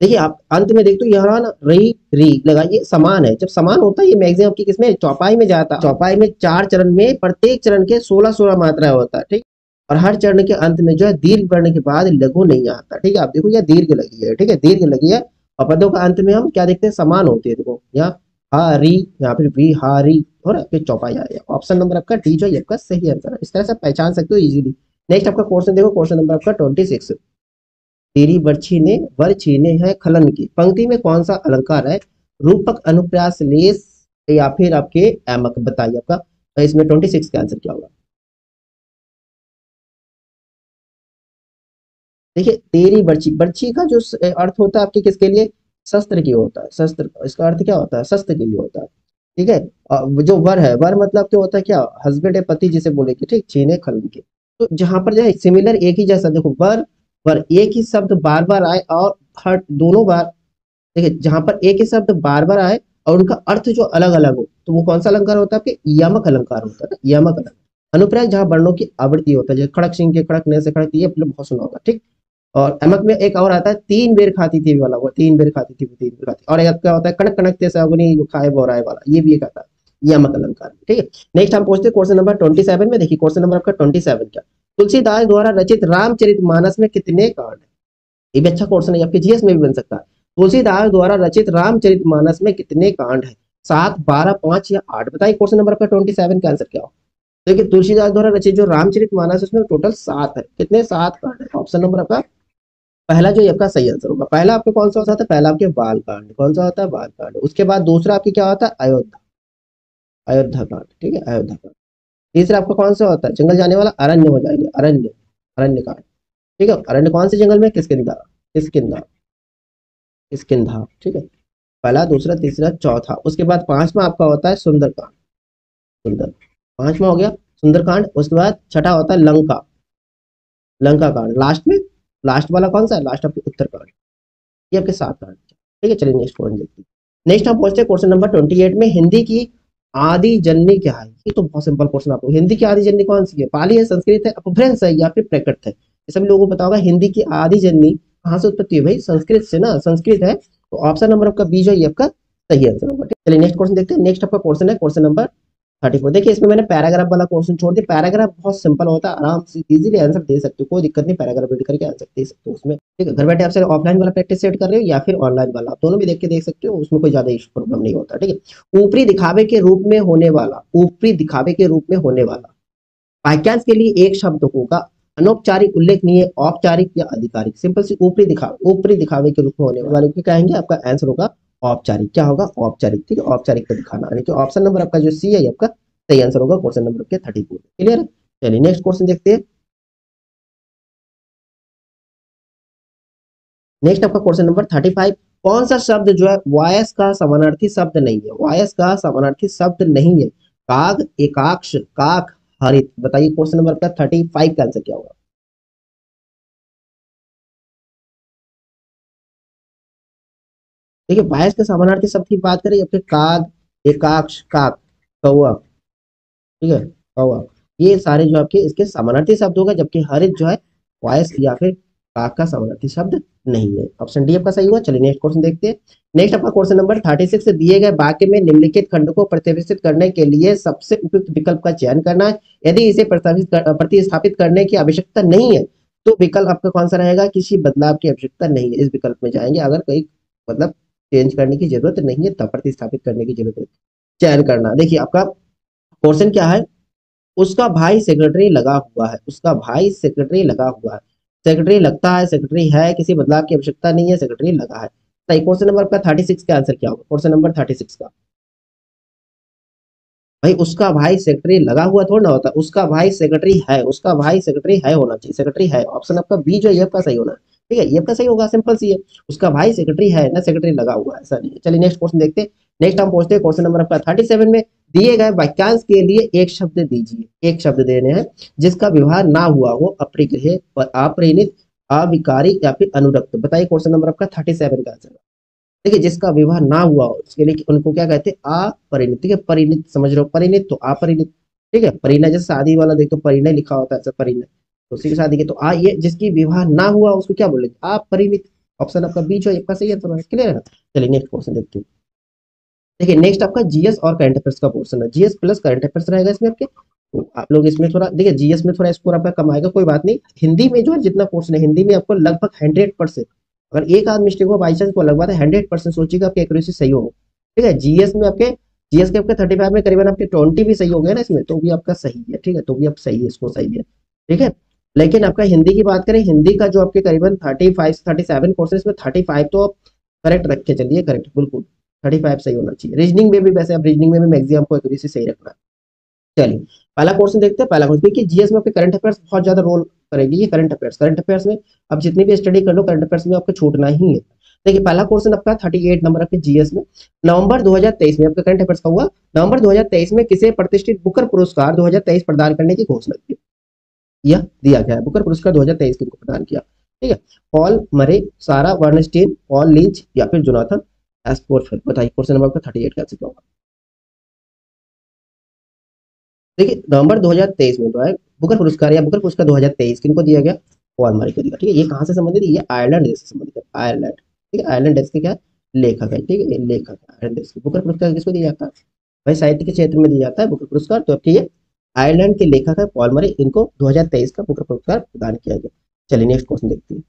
देखिए आप अंत में देखते हो यहाँ ना री री लगाइए, समान है। जब समान होता है ये मैक्सिमम आपकी किसमें? चौपाई में जाता है। चौपाई में 4 चरण में प्रत्येक चरण के 16-16 मात्रा होता है। ठीक, और हर चरण के अंत में जो है दीर्घ पढ़ने के बाद लघु नहीं आता। ठीक है, आप देखो यह दीर्घ लगी है, ठीक है, दीर्घ लगी है। और पदों का अंत में हम क्या देखते हैं? समान होती है। देखो यहाँ हारी, यहाँ फिर बिहारी, और फिर चौपाई आ गया। ऑप्शन नंबर आपका डी जो है आपका सही आंसर है। इस तरह से पहचान सकते हो इजीली। नेक्स्ट आपका क्वेश्चन देखो, क्वेश्चन नंबर आपका 26। तेरी बर्छी ने वर छीने हैं खलन की, पंक्ति में कौन सा अलंकार है? रूपक, अनुप्रास, लेस, या फिर आपके एमक। बताइए आपका, तो इसमें 26 का आंसर क्या होगा? देखिए तेरी बर्छी, बर्छी का जो अर्थ होता है आपके किसके लिए? शस्त्र की होता है, शस्त्र, इसका अर्थ क्या होता है, शस्त्र के लिए होता है। ठीक है। जो वर है, वर मतलब क्या होता है, क्या, हस्बैंड है, पति जिसे बोलेंगे, ठीक, छीने खलने। तो जहां पर जो है सिमिलर एक ही जैसा, देखो वर, वर एक ही शब्द बार बार आए और हर दोनों बार, देखिए जहां पर एक ही शब्द बार बार आए और उनका अर्थ जो अलग अलग हो, तो वो कौन सा अलंकार होता है, आपके यमक अलंकार होता है ना, यमक अलंकार। अनुप्रास जहां वर्णों की आवृत्ति होता है, जैसे खड़क सिंह के खड़कने से खड़कती, ये मतलब बहुत सुना होगा, ठीक। और अमक में एक और आता है, तीन बेर खाती थी वाला, वो तीन बेर खाती थी, वो तीन बेर खाती, और एक क्या होता है, कड़क कड़क ते सगुनी खाए बोराए वाला, ये भी एक आता है यमक अलंकार, ठीक है। नेक्स्ट हम पूछते हैं क्वेश्चन नंबर 27 में। देखिए क्वेश्चन नंबर आपका 27 क्या, तुलसीदास द्वारा रचित रामचरितमानस में कितने कांड है। ये भी अच्छा क्वेश्चन है, आपके जीएस में भी बन सकता है। तुलसीदास द्वारा रचित रामचरितमानस में कितने कांड है, 7, 12, 5 या 8, बताइए क्वेश्चन नंबर आपका 27 का आंसर क्या हो। देखिए तुलसीदास द्वारा रचित जो रामचरितमानस उसमें टोटल 7 है, कितने, 7 कांड है। ऑप्शन नंबर आपका पहला जो आपका सही आंसर होगा। पहला आपका कौन सा होता है, पहला आपके बाल कांड, कौन सा होता है, बाल कांड। उसके बाद दूसरा आपकी क्या होता है, अयोध्या, अयोध्या कांड, ठीक है, अयोध्या कांड। तीसरा आपका कौन सा होता है, जंगल जाने वाला, अरण्य हो जाएंगे, अरण्य, अरण्य कांड, ठीक है। अरण्य कौन से जंगल में, किसकिंधा, किसकिंधा, किसकिंधा, ठीक है। पहला, दूसरा, तीसरा, चौथा। उसके बाद पांचवा आपका होता है सुंदरकांड, सुंदर, पांचवा हो गया सुंदरकांड। उसके बाद छठा होता है लंका, लंका कांड। लास्ट में, लास्ट वाला कौन सा है, लास्ट आपके उत्तरकांड। ये आपके 7 कांड, ठीक है। चलिए नेक्स्ट क्वेश्चन देखते हैं। नेक्स्ट हम पहुंचते हैं क्वेश्चन नंबर 28 में। हिंदी की आदि जननी क्या है, ये तो बहुत सिंपल क्वेश्चन आपको, हिंदी की आदि जननी कौन सी है, पाली है, संस्कृत है, अपभ्रंश है या फिर प्रकृत है। ये सभी लोगों को पता होगा। हिंदी की आदि जननी कहाँ से उत्पत्ति है भाई, संस्कृत से ना, संस्कृत है। तो ऑप्शन नंबर आपका बी जो है आपका सही आंसर होगा। चलिए नेक्स्ट क्वेश्चन देखते हैं। नेक्स्ट आपका क्वेश्चन है क्वेश्चन नंबर 34। देखिए इसमें मैंने पैराग्राफ वाला क्वेश्चन छोड़ दिया। पैराग्राफ बहुत सिंपल होता है, आराम से इजीली आंसर दे सकते हो, कोई दिक्कत नहीं, पैराग्राफ रीड करके आंसर दे सकते हो उसमें, ठीक है। घर बैठे आपसे ऑफलाइन वाला प्रैक्टिस सेट कर रहे हो या फिर ऑनलाइन वाला, आप दोनों भी देख के देख सकते हो, उसमें कोई ज्यादा इशू प्रॉब्लम नहीं होता, ठीक है। ऊपरी दिखावे के रूप में होने वाला, ऊपरी दिखावे के रूप में होने वाला वाक्यांश के लिए एक शब्द होगा, अनौपचारिक, उल्लेखनीय, औपचारिक या आधिकारिक। सिंपल सी, ऊपरी दिखावे, ऊपरी दिखावे के रूप में होने वाले को कहेंगे, आपका आंसर होगा औपचारिक। क्या होगा, औपचारिक, ठीक है, औपचारिक को दिखाना, यानी कि ऑप्शन नंबर आपका जो सी है आपका सही आंसर होगा क्वेश्चन नंबर के 34। क्लियर है। चलिए नेक्स्ट क्वेश्चन देखते हैं। नेक्स्ट आपका क्वेश्चन नंबर 35। कौन सा शब्द जो है वायस का समानार्थी शब्द नहीं है, वायस का समानार्थी शब्द नहीं है। काग, एकाक्ष, काक, हरित। बताइए क्वेश्चन नंबर आपका 35 का आंसर क्या होगा। देखिए वायस के समानार्थी शब्द की बात करें, आपके काग, एकाक्ष, काक, कौआ, ठीक है, कौआ, ये सारे जो आपके इसके समानार्थी शब्द होगा, जबकि हरित जो है वॉइस या फिर काक का समानार्थी शब्द नहीं है। ऑप्शन डी आपका सही हुआ। चलिए नेक्स्ट क्वेश्चन देखते हैं। नेक्स्ट आपका क्वेश्चन नंबर 36 से दिए गए वाक्य में निम्नलिखित खंड को प्रतिष्ठित करने के लिए सबसे उपयुक्त विकल्प का चयन करना है। यदि इसे प्रतिस्थापित करने की आवश्यकता नहीं है तो विकल्प आपका कौन सा रहेगा, किसी बदलाव की आवश्यकता नहीं है, इस विकल्प में जाएंगे। अगर कोई मतलब चेंज करने की जरूरत नहीं है तब प्रतिस्थापित करने की जरूरत है, चयन करना। देखिए आपका क्वेश्चन क्या है, उसका भाई सेक्रेटरी लगा हुआ है, उसका भाई सेक्रेटरी लगा हुआ है, सेक्रेटरी लगता है, सेक्रेटरी है, किसी बदलाव की आवश्यकता नहीं है, सेक्रेटरी लगा है। सही। क्वेश्चन नंबर का 36 का आंसर क्या होगा, क्वेश्चन नंबर 36 का, भाई उसका भाई सेक्रेटरी लगा हुआ थोड़ा ना होता, उसका भाई सेक्रेटरी है, उसका भाई सेक्रेटरी है होना चाहिए, सेक्रेटरी है। ऑप्शन आपका बी जो है आपका सही होना है, ठीक है, ये आपका सही होगा, सिंपल सी है। उसका भाई सेक्रेटरी है ना, सेक्रेटरी लगा हुआ है, ऐसा नहीं है। चलिए नेक्स्ट क्वेश्चन देखते हैं। नेक्स्ट हम पहुंचते हैं क्वेश्चन नंबर आपका 37 में। दिए गए वाक्यांश के लिए एक शब्द दीजिए, एक शब्द देने हैं जिसका व्यवहार ना हुआ हो, अप्रिग्रह, अपरिणित, अविकारी या फिर अनुरक्त। बताइए क्वेश्चन नंबर आपका 37 का आंसर। देखिए जिसका विवाह ना हुआ हो उसके लिए उनको क्या कहते हैं, अपरिणित, ठीक है, परिणित समझ रहे हो, परिणित तो अपरिणित, ठीक है। परिणय जैसे शादी वाला देखो परिणय लिखा होता है, ऐसा परिणय, तो उसी की शादी के तो ये जिसकी विवाह ना हुआ उसको क्या बोलेंगे, अपरिणित। ऑप्शन आपका बी जो है आपका सही है, तो क्लियर है ना। चलिए नेक्स्ट क्वेश्चन देखते हैं। देखिए नेक्स्ट आपका जीएस और करंट अफेयर्स का पोर्शन है, जीएस प्लस करंट अफेयर्स रहेगा इसमें आपके। तो आप लोग इसमें थोड़ा देखिए, जीएस में थोड़ा स्कोर आपका कम आएगा, कोई बात नहीं। हिंदी में जो है जितना पोर्शन है, हिंदी में आपको लगभग 100%, अगर एक आध मिस्टेक हो बाई चांस को अलग बात है, 100% सोचिएगा आपकी एक्यूरेसी सही होगी, ठीक है। जीएस में आपके, जीएस के आपके 35 में करीबन आपके 20 भी सही हो गए ना इसमें, तो भी आपका सही है, ठीक है, तो भी आप सही है, इसको सही है, ठीक है। लेकिन आपका हिंदी की बात करें, हिंदी का जो आपके करीबन 35 37 क्वेश्चन, इसमें 35 तो आप करेक्ट रख के चलिए, करेक्ट बिल्कुल 35 सही होना चाहिए। रीजनिंग में भी वैसे आप रीजनिंग में भी मैक्सिमम को एक्यूरेसी सही रखना है। चलिए पहला क्वेश्चन देखते हैं। पहला क्वेश्चन देखिए, जीएस में आपके करंट अफेयर्स बहुत ज्यादा रोल करेगी, ये करंट अफेयर्स, करंट अफेयर्स में अब जितनी भी स्टडी कर लो करंट अफेयर्स में आपको छूटना ही है। देखिए पहला क्वेश्चन आपका 38 नंबर आपके जीएस में, नवंबर 2023 में आपका करंट अफेयर्स का हुआ, नवंबर 2023 में किसे प्रतिष्ठित बुकर पुरस्कार 2023 प्रदान करने की घोषणा की, यह दिया गया है। बुकर पुरस्कार 2023 किनको प्रदान किया, ठीक है, पॉल मरे, सारा बर्नस्टीन, पॉल लिंच या फिर जोनाथन एस्पोर्टफिल्ड। बताइए क्वेश्चन नंबर आपका 38 का आंसर क्या होगा। देखिए नवंबर 2023 में जो है बुकर पुरस्कार या बुकर पुरस्कार 2023 किनको दिया गया, पॉल मरे को दिया, ठीक है। ये कहाँ से संबंधित है, ये आयरलैंड देश से संबंधित है, आयरलैंड, ठीक है, आयरलैंड देश के क्या लेखक है, ठीक है, ये लेखक है आयरलैंड देश के। बुकर पुरस्कार किसको दिया जाता है भाई, साहित्य के क्षेत्र में दिया जाता है बुकर पुरस्कार, तो आपके ये आयरलैंड के लेखक है पॉल मरे, इनको 2023 का बुकर पुरस्कार प्रदान किया गया। चलिए नेक्स्ट क्वेश्चन देखते हैं।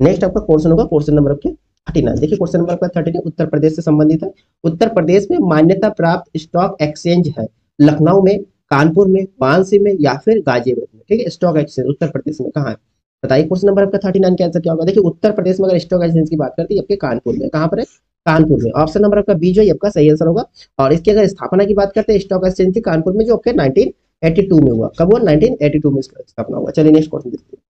नेक्स्ट आपका क्वेश्चन होगा क्वेश्चन नंबर आपके 39। देखिए क्वेश्चन नंबर आपका 39 उत्तर प्रदेश से संबंधित है। उत्तर प्रदेश में मान्यता प्राप्त स्टॉक एक्सचेंज है, लखनऊ में, कानपुर में, वाराणसी में या फिर गाजियाबाद में, ठीक है। स्टॉक एक्सचेंज उत्तर प्रदेश में कहाँ है, बताइए क्वेश्चन नंबर आपका 39 का आंसर क्या होगा। देखिए उत्तर प्रदेश में अगर स्टॉक एक्सचेंज की बात करते हैं आपके कानपुर में, कहाँ पर है, कानपुर में। ऑप्शन नंबर आपका बी जो है आपका सही आंसर होगा। और इसकी अगर स्थापना की बात करते हैं स्टॉक एक्सचेंज की कानपुर में, जो आपके 1982 में हुआ, कब हुआ, 1982 में इसका स्थापना हुआ। चलिए नेक्स्ट क्वेश्चन देखते हैं।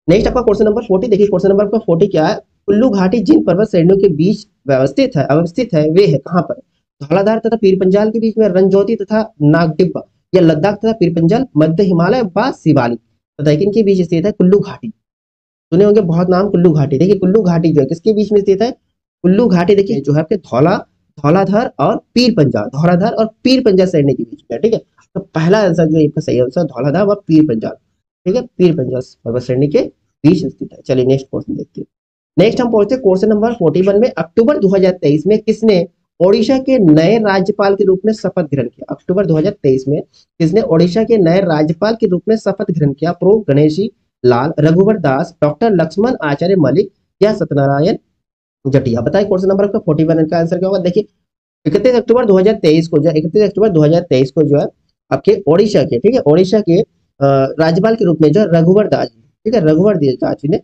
नेक्स्ट आपका क्वेश्चन नंबर 40। देखिए क्वेश्चन नंबर आपका 40 क्या है, कुल्लू घाटी जिन पर्वत श्रेणियों के बीच अवस्थित है वे है कहाँ पर, धौलाधार तथा पीर पंजाल के बीच में, रंजौती तथा नागटिब्बा, या लद्दाख तथा पीर पंजाल, मध्य हिमालय व शिवालिक। बताइए किनके बीच स्थित है कुल्लू घाटी, सुने होंगे बहुत नाम कुल्लू घाटी। देखिए कुल्लू घाटी जो है किसके बीच में स्थित है, कुल्लू घाटी देखिए जो है आपके धौलाधार और पीर पंजाल, धौलाधार और पीर पंजाल श्रेणी के बीच में, ठीक है। तो पहला आंसर जो है आपका सही आंसर धौलाधार व पीर पंजाल, ठीक है, पीर पंजाल पर्वत श्रेणी के बीच स्थित है। चलिए नेक्स्ट क्वेश्चन देखते हैं। नेक्स्ट हम पहुंचते हैं क्वेश्चन नंबर 41 में। अक्टूबर 2023 में किसने ओडिशा के नए राज्यपाल के रूप में शपथ ग्रहण किया, अक्टूबर 2023 में किसने ओडिशा के नए राज्यपाल के रूप में शपथ ग्रहण किया, प्रो गणेशी लाल, रघुवर दास, डॉक्टर लक्ष्मण आचार्य मलिक या सत्यनारायण जटिया। बताइए क्वेश्चन नंबर आपका 41 का आंसर क्या होगा। देखिए 31 अक्टूबर 2023 को जो 31 अक्टूबर 2023 को जो है आपके ओडिशा के, ठीक है, ओडिशा के राज्यपाल के रूप में जो रघुवर दास जी, ठीक है, रघुवर दास जी ने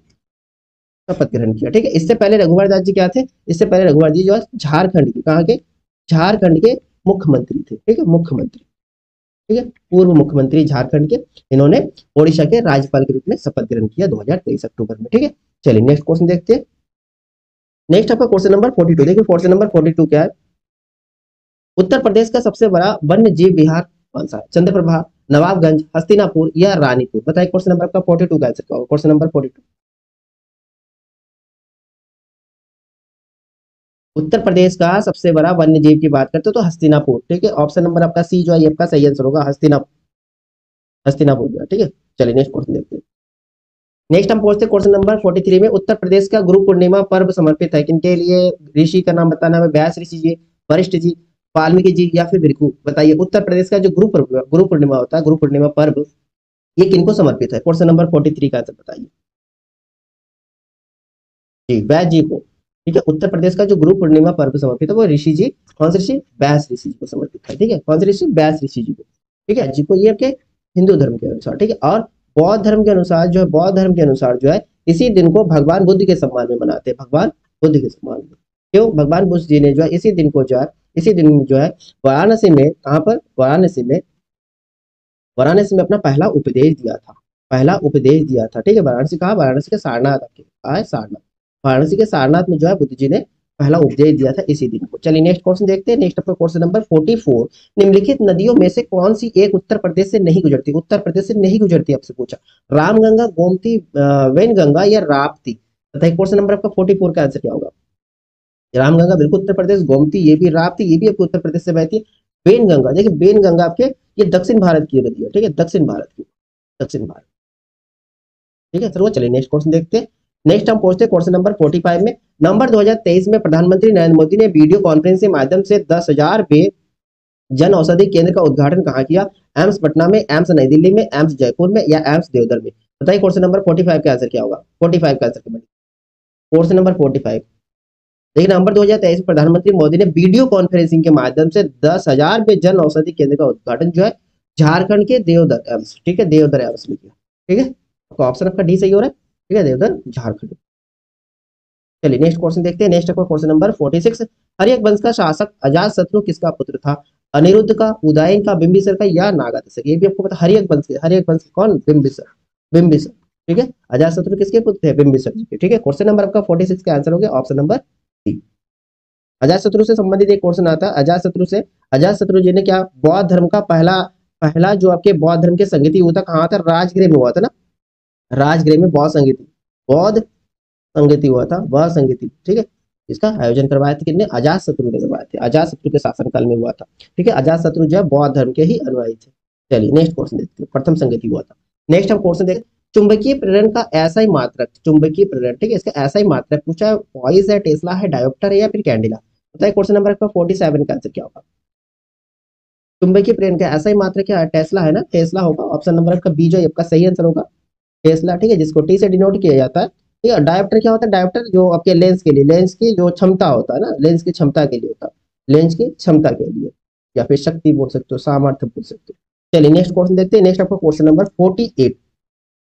शपथ ग्रहण किया, ठीक है। इससे पहले रघुवर दास जी क्या थे, इससे पहले रघुवर जी जो है झारखंड के, कहाँ के, झारखंड के मुख्यमंत्री थे, ठीक है, मुख्यमंत्री, ठीक है, पूर्व मुख्यमंत्री झारखंड के, इन्होंने ओडिशा के राज्यपाल के रूप में शपथ ग्रहण किया 2023 अक्टूबर में, ठीक है। चलिए नेक्स्ट क्वेश्चन देखते हैं। नेक्स्ट आपका क्वेश्चन नंबर 42। देखिए क्वेश्चन नंबर 42 क्या है, उत्तर प्रदेश का सबसे बड़ा वन्य जीव विहार कौन सा है, चंद्रप्रभा, नवाबगंज, हस्तिनापुर या रानीपुर। बताइए क्वेश्चन नंबर आपका 42 का आंसर क्या होगा। क्वेश्चन नंबर 42 उत्तर प्रदेश का सबसे बड़ा वन्य जीव की बात करते हो तो हस्तिनापुर, ठीक है। ऑप्शन नंबर आपका सी जो है आपका सही आंसर होगा, हस्तिनापुर, हस्तिनापुर जो है, ठीक है। चलिए नेक्स्ट क्वेश्चन देखते हैं। नेक्स्ट हम पहुंचते हैं क्वेश्चन नंबर 43 में। उत्तर प्रदेश का गुरु पूर्णिमा पर्व समर्पित है किनके लिए, ऋषि का नाम बताना है, व्यास ऋषि जी, वरिष्ठ जी, वाल्मीकि जी या फिर भिक्षु। बताइए उत्तर प्रदेश का जो गुरु पूर्णिमा होता है, गुरु पूर्णिमा पर्व, ये किनको समर्पित है। क्वेश्चन नंबर 43 का आंसर बताइए जी, व्यास जी को, ठीक है। उत्तर प्रदेश का जो गुरु पूर्णिमा पर्व समर्पित है वो ऋषि जी, कौन से ऋषि, व्यास ऋषि जी को समर्पित है, ठीक है। कौन से ऋषि, व्यास ऋषि जी को, ठीक है जी को, ये आपके हिंदू धर्म के अनुसार, ठीक है। और बौद्ध धर्म के अनुसार जो है, बौद्ध धर्म के अनुसार जो है इसी दिन को भगवान बुद्ध के सम्मान में मनाते हैं, भगवान बुद्ध के सम्मान में। क्यों, भगवान बुद्ध जी ने जो है इसी दिन को जो है, इसी दिन जो है वाराणसी में, कहाँ पर, वाराणसी में अपना पहला उपदेश दिया था, पहला उपदेश दिया था, ठीक है। वाराणसी कहा, वाराणसी के सारनाथ, कहा है सारनाथ, वाराणसी के सारनाथ में जो है बुद्ध जी ने पहला उपदेश दिया था इसी दिन को। चलिए नेक्स्ट क्वेश्चन देखते हैं। नेक्स्ट आपका क्वेश्चन नंबर 44, निम्नलिखित नदियों में से कौन सी एक उत्तर प्रदेश से नहीं गुजरती, उत्तर प्रदेश से नहीं गुजरती, आपसे पूछा, रामगंगा, गोमती, वैनगंगा या राप्ती। बताइए क्वेश्चन नंबर आपका 44 का आंसर क्या होगा। रामगंगा बिल्कुल उत्तर प्रदेश, गोमती ये भी, राप्ती ये भी आपको उत्तर प्रदेश से बहती है, वेनगंगा, देखिए वेनगंगा आपके ये दक्षिण भारत की नदी है, ठीक है, दक्षिण भारत की, दक्षिण भारत, ठीक है। चलो चलिए नेक्स्ट क्वेश्चन देखते हैं। नेक्स्ट हम पहुंचते हैं क्वेश्चन नंबर 45 में। नवंबर 2023 में प्रधानमंत्री नरेंद्र मोदी ने वीडियो कॉन्फ्रेंस के माध्यम से 10,000 पे जन औषधि केंद्र का उद्घाटन कहाँ किया, एम्स पटना में, एम्स नई दिल्ली में, एम्स जयपुर में या एम्स देवघर में। बताइए क्वेश्चन नंबर 45 का आंसर क्या होगा। 45 का आंसर क्या, क्वेश्चन नंबर 45। देखिए नवंबर 2023 में प्रधानमंत्री मोदी ने वीडियो कॉन्फ्रेंसिंग के माध्यम से 10,000 पे जन औषधि केंद्र का उद्घाटन जो है झारखंड के देवधर एम्स, ठीक है, देवधर एम्स में किया, ठीक है। ऑप्शन आपका डी सही हो रहा है, ठीक है, देवधर झारखंड। चलिए नेक्स्ट क्वेश्चन देखते हैं। नेक्स्ट आपका क्वेश्चन नंबर 46, हर्यक वंश का शासक अजात शत्रु किसका पुत्र था, अनिरुद्ध का, उदयन का, बिंबिसर का या नागादशक। ये भी आपको पता, हर्यक वंश कौन, बिंबिसर, बिंबिसर, ठीक है, अजातशत्रु किसके पुत्र थे? बिंबिसार जी के। ठीक है, क्वेश्चन नंबर आपका 46 का आंसर हो गया ऑप्शन नंबर डी। अजातशत्रु से संबंधित एक क्वेश्चन आता है, अजातशत्रु जी ने क्या बौद्ध धर्म का पहला पहला जो आपके बौद्ध धर्म के संगति हुआ था कहाँ था? राजगृह में हुआ था ना, राजगृह में बौद्ध संगति हुआ था, वह संगति। ठीक है, इसका आयोजन करवाया था किसने? अजातशत्रु ने करवाया थे, अजातशत्रु के शासनकाल में हुआ था। ठीक है, अजातशत्रु जो है बौद्ध धर्म के ही अनुयायी थे। चलिए नेक्स्ट क्वेश्चन देखते हैं, प्रथम संगति हुआ था। नेक्स्ट हम क्वेश्चन देखते हैं, चुंबकीय प्रेरण का ऐसा ही मात्रक, चुंबकीय प्रेरण, ठीक है, इसका ऐसा ही मात्रक पूछा है, पॉइस है, टेस्ला है, डायोप्टर है या फिर कैंडिला। बताइए क्वेश्चन नंबर आपका 47 का आंसर क्या होगा? चुंबकीय प्रेरण का ऐसा ही मात्रक क्या है? टेस्ला है ना, टेस्ला होगा। ऑप्शन नंबर आपका बी जो आपका सही आंसर होगा, टेस्ला। ठीक है, जिसको टी से डिनोट किया जाता है। ठीक है, डायोप्टर क्या होता है? डायोप्टर जो आपके लेंस के लिए, लेंस की जो क्षमता होता है ना, लेंस की क्षमता के लिए होता है, लेंस की क्षमता के लिए, या फिर शक्ति बोल सकते हो, सामर्थ्य बोल सकते हो। चलिए नेक्स्ट क्वेश्चन देखते हैं। नेक्स्ट आपका क्वेश्चन नंबर 48,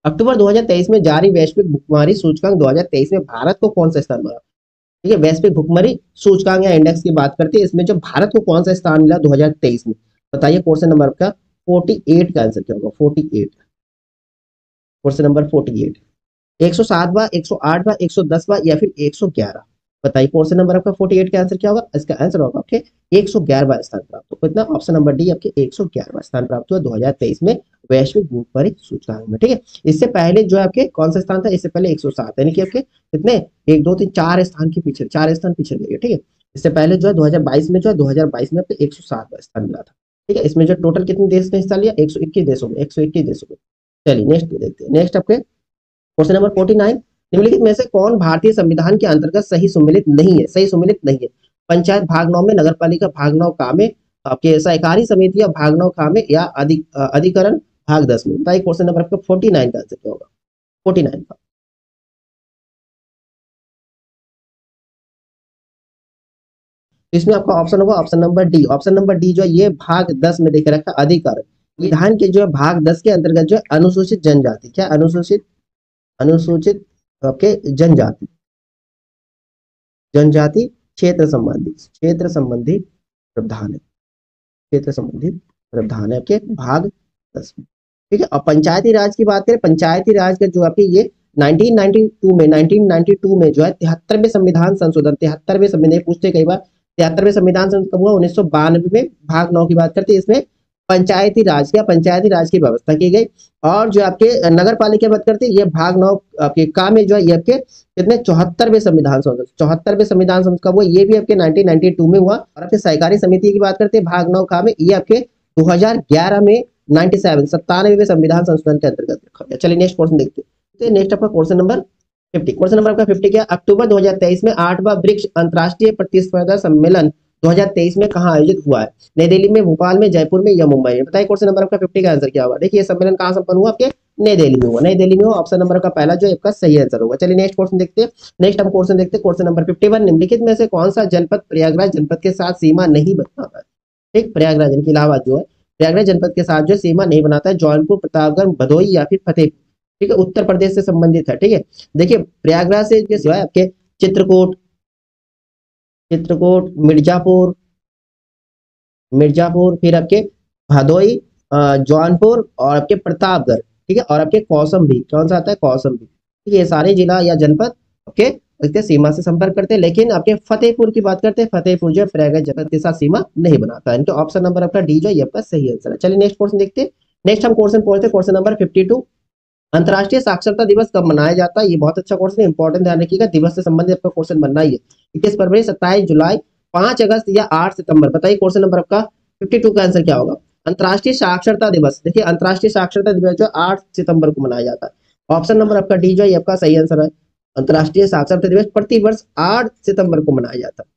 अक्टूबर 2023 में जारी वैश्विक भुखमरी सूचकांक 2023 में भारत को कौन सा स्थान मिला? ठीक है, वैश्विक भुखमरी सूचकांक या इंडेक्स की बात करते हैं, इसमें जो भारत को कौन सा स्थान मिला 2023 में? बताइए क्वेश्चन नंबर आपका 48 का आंसर क्या होगा? 48, क्वेश्चन नंबर 48, 107वां, 108वां, 110वां या फिर 111? बताइए क्वेश्चन नंबर आपका 48 का आंसर क्या होगा? इसका आंसर होगा आपके 111वां स्थान प्राप्त हो। कितना? ऑप्शन नंबर डी आपके 111वां स्थान प्राप्त हुआ 2023 में वैश्विक भूखमरी सूचकांक में। ठीक है, इससे पहले जो है आपके कौन सा स्थान था? इससे पहले 107, यानी कि आपके कितने 1 2 3 4 स्थान के पीछे, 4 स्थान पीछे गए। ठीक है, इससे पहले जो है 2022 में, जो है 2022 में आपके 107वां स्थान मिला था। ठीक है, इसमें जो टोटल कितने देश ने हिस्सा लिया? 121 देशों में, 121 देशों में। चलिए नेक्स्ट देखते हैं। नेक्स्ट आपके क्वेश्चन नंबर 49, निम्नलिखित में से कौन भारतीय संविधान के अंतर्गत सही सम्मिलित नहीं है? सही सम्मिलित नहीं है। पंचायत भाग 9 में, नगर पालिका भाग 9 का में, आपके सहकारी समितियां भाग 9 का में, या अधिकरण भाग 10 में। बताइए क्वेश्चन नंबर आपका 49 का आंसर क्या होगा? 49 का इसमें आपका ऑप्शन होगा option number D. Option number D जो है ये भाग 10 में देख रखा है, अधिकरण। विधान के जो है भाग 10 के अंतर्गत जो है अनुसूचित जनजाति, क्या अनुसूचित आपके जनजाति, जनजाति क्षेत्र संबंधी प्रावधान है, क्षेत्र संबंधी प्रावधान है आपके भाग 10 में। ठीक है, और पंचायती राज की बात करें, पंचायती राज का जो आपके ये 1992 में जो है 73वें संविधान संशोधन, 73वें संविधान पूछते कई बार, 73वें संविधान संशोधन कब हुआ? 1992 में। भाग 9 की बात करते हैं, इसमें पंचायती राज की व्यवस्था की गई। और जो आपके नगर पालिका बात करते हैं, ये भाग 9 आपके का में जो है ये आपके कितने 74वें संविधान संशोधन, 74वें संविधान संशोधन कब हुआ? ये भी आपके 1992 में हुआ। और आपके सहकारी समिति की बात करते हैं, भाग 9 का में, ये आपके 2011 में 97वें संविधान संशोधन के अंतर्गत रखा गया। चलिए नेक्स्ट क्वेश्चन देखते हैं। नेक्स्ट आपका क्वेश्चन नंबर 50, क्वेश्चन नंबर आपका 50 क्या? अक्टूबर 2023 में 8वां ब्रिक्स अंतर्राष्ट्रीय प्रतिस्पर्धा सम्मेलन 2023 में कहाँ आयोजित हुआ है? नई दिल्ली में, भोपाल में, जयपुर में या मुंबई में? बताइए क्वेश्चन नंबर आपका 50 का आंसर क्या होगा? देखिए सम्मेलन कहाँ संपन्न हुआ? आपके नई दिल्ली में हुआ, नई दिल्ली में हुआ। ऑप्शन नंबर का पहला जो आपका सही आंसर होगा। चलिए नेक्स्ट क्वेश्चन देखते हैं। नेक्स्ट हम क्वेश्चन देखते हैं क्वेश्चन नंबर 51, निम्नलिखित में से कौन सा जनपद प्रयागराज जनपद के साथ सीमा नहीं बनाता है? ठीक, प्रयागराज यानी कि इलाहाबाद जो है प्रयागराज जनपद के साथ जो सीमा नहीं बनाता है, जौनपुर, प्रतापगढ़, भदोही या फिर फतेहपुर। ठीक है, उत्तर प्रदेश से संबंधित है। ठीक है, देखिए प्रयागराज से जो है आपके चित्रकूट, मिर्जापुर, फिर आपके भदोही, जौनपुर और आपके प्रतापगढ़। ठीक है, और आपके कौशाम्बी, कौन सा आता है? कौशाम्बी। ठीक है, ये सारे जिला या जनपद आपके इसके सीमा से संपर्क करते हैं। लेकिन आपके फतेहपुर की बात करते हैं, फतेहपुर जो है प्रयागराज जनपद के साथ सीमा नहीं बनाता है। तो ऑप्शन नंबर आपका डी जो है आपका सही आंसर है। चलिए नेक्स्ट क्वेश्चन देखते हैं। नेक्स्ट हम क्वेश्चन पहुंचते हैं क्वेश्चन नंबर 52, अंतर्राष्ट्रीय साक्षरता दिवस कब मनाया जाता है? ये बहुत अच्छा क्वेश्चन है, इंपॉर्टेंट, ध्यान रखिएगा। दिवस से संबंधित आपका क्वेश्चन बनना ही है। 21 फरवरी, 27 जुलाई, 5 अगस्त या 8 सितंबर? बताइए क्वेश्चन नंबर आपका 52 का आंसर क्या होगा? अंतर्राष्ट्रीय साक्षरता दिवस, देखिए अंतर्राष्ट्रीय साक्षरता दिवस जो 8 सितंबर को मनाया जाता है। ऑप्शन नंबर आपका डी जो है आपका सही आंसर है। अंतर्राष्ट्रीय साक्षरता दिवस प्रतिवर्ष 8 सितंबर को मनाया जाता है।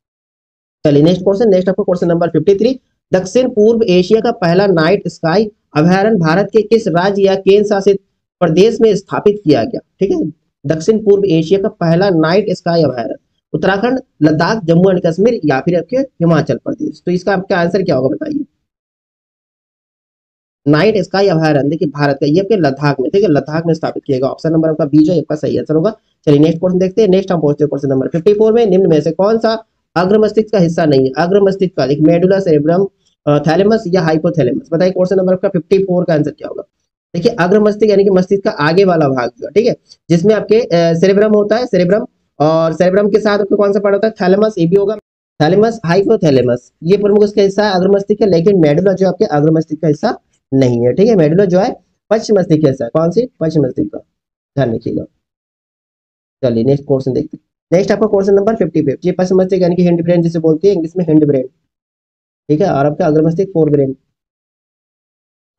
चलिए नेक्स्ट क्वेश्चन, नेक्स्ट आपका क्वेश्चन नंबर 53, दक्षिण पूर्व एशिया का पहला नाइट स्काई अभयारण्य भारत के किस राज्य या केंद्र शासित प्रदेश में स्थापित किया गया? ठीक है, दक्षिण पूर्व एशिया का पहला नाइट स्काई अभयारण्य, उत्तराखंड, लद्दाख, जम्मू एंड कश्मीर या फिर आपके हिमाचल प्रदेश? तो इसका आपका आंसर क्या होगा बताइए? नाइट स्काई अभयारण्य देखिए भारत का ये आपके लद्दाख में, ठीक है, लद्दाख में स्थापित किया गया। ऑप्शन नंबर आपका बी जो आपका सही आंसर होगा। चलिए नेक्स्ट क्वेश्चन देखते हैं। नेक्स्ट हम पहुंचते हैं क्वेश्चन नंबर 54 में, निम्न में से कौन सा अग्र मस्तिष्क का हिस्सा नहीं है? अग्र मस्तिष्क का, मेडुला सेरेब्रम, थैलेमस या हाइपोथैलेमस? बताइए क्वेश्चन नंबर आपका 54 का आंसर क्या होगा? देखिए अग्र मस्तिष्क यानी कि मस्तिष्क का आगे वाला भाग जो है, ठीक है, जिसमें आपके सेरेब्रम होता है, सेरेब्रम, और सेरेब्रम के साथ आपको कौन सा पार्ट होता है, थैलेमस, ये भी होगा, थैलेमस, हाइपोथैलेमस, ये प्रमुख इसका हिस्सा है अग्र मस्तिष्क का, लेकिन मेडुला जो आपके अग्र मस्तिष्क का हिस्सा नहीं है, ठीक है, मेडुला जो है पश्चिम मस्तिष्क का हिस्सा है, कौन सी, पश्चिम मस्तिष्क का, ध्यान रखिएगा। चलिए नेक्स्ट क्वेश्चन देखते हैं। नेक्स्ट आपका क्वेश्चन नंबर 55, ये पश्चिम मस्तिष्क यानी कि हिंड ब्रेन जिसे बोलते हैं इंग्लिश में हिंड ब्रेन, ठीक है, और आपका अग्र मस्तिष्क फोर ब्रेन।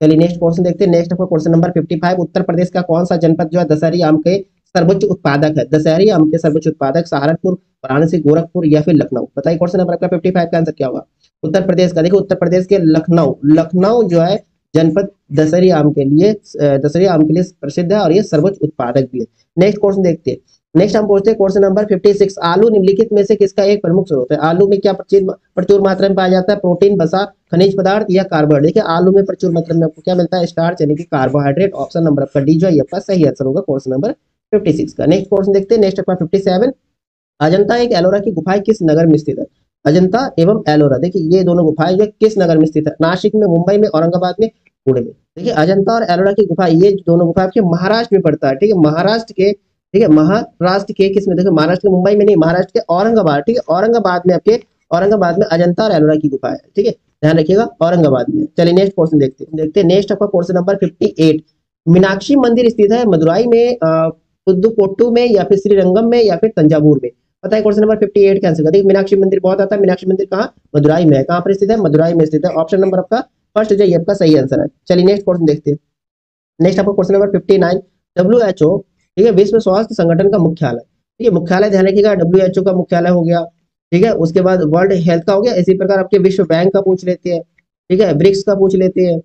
चलिए नेक्स्ट क्वेश्चन देखते हैं। नेक्स्ट आपका क्वेश्चन नंबर 55, उत्तर प्रदेश का कौन सा जनपद जो है दशहरी आम के सर्वोच्च उत्पादक है, दशहरी आम के सर्वोच्च उत्पादक, सहारनपुर, वाराणसी, गोरखपुर या फिर लखनऊ, बताइए क्वेश्चन नंबर आपका 55 का आंसर क्या होगा। उत्तर प्रदेश का, देखो उत्तर प्रदेश के लखनऊ, लखनऊ जो है जनपद दशहरी आम के लिए, दशहरी आम के लिए प्रसिद्ध है और ये सर्वोच्च उत्पादक भी है। नेक्स्ट क्वेश्चन देखते हैं। नेक्स्ट हम पूछते हैं क्वेश्चन नंबर 56, आलू निम्नलिखित में से किसका एक प्रमुख स्रोत है, आलू में क्या प्रचुर मात्रा में पाया जाता है, प्रोटीन, वसा, खनिज पदार्थ या कार्बोहाइड्रेट। देखिए आलू में प्रचुर मात्रा में आपको क्या मिलता है, स्टार्च यानी कि कार्बोहाइड्रेट, ऑप्शन नंबर आपका डी जो है आपका सही आंसर होगा क्वेश्चन नंबर 56 का। नेक्स्ट क्वेश्चन देखते हैं। नेक्स्ट आपका 57, अजंता एक एलोरा की गुफाएं किस नगर में स्थित है, अजंता एवं एलोरा, देखिए ये दोनों गुफाएं जो किस नगर में स्थित है, नासिक में, मुंबई में, औरंगाबाद में, पुणे में। देखिए अजंता और एलोरा की गुफा, ये दोनों गुफा आपके महाराष्ट्र में पड़ता है, ठीक है, महाराष्ट्र के, ठीक है, महाराष्ट्र के किस में, देखो महाराष्ट्र के मुंबई में नहीं, महाराष्ट्र के औरंगाबाद, ठीक है, औरंगाबाद में आपके, औरंगाबाद में अजंता और एलोरा की गुफा है, ठीक है, ध्यान रखिएगा औरंगाबाद में। चलिए नेक्स्ट क्वेश्चन देखते हैं नेक्स्ट आपका क्वेश्चन नंबर 58, मीनाक्षी मंदिर स्थित है मदुराई में, पुदुकोट्टू में या फिर श्रीरंगम में या फिर तंजावुर में, पता है क्वेश्चन नंबर 58 कैंसिल कर देखिए मीनाक्षी मंदिर बहुत आता है, मीनाक्षी मंदिर कहाँ, मदुराई में है, कहाँ पर स्थित है, मदुराई में स्थित है, ऑप्शन नंबर आपका फर्स्ट जो ये आपका सही आंसर है। चलिए नेक्स्ट क्वेश्चन देखते हैं। नेक्स्ट आपको क्वेश्चन नंबर 59, WHO, ठीक है, विश्व स्वास्थ्य संगठन का मुख्यालय, ठीक है, मुख्यालय ध्यान रखिएगा, WHO का मुख्यालय हो गया, ठीक है, उसके बाद वर्ल्ड हेल्थ का हो गया, इसी प्रकार आपके विश्व बैंक का पूछ लेते हैं, ठीक है, ब्रिक्स का पूछ लेते हैं,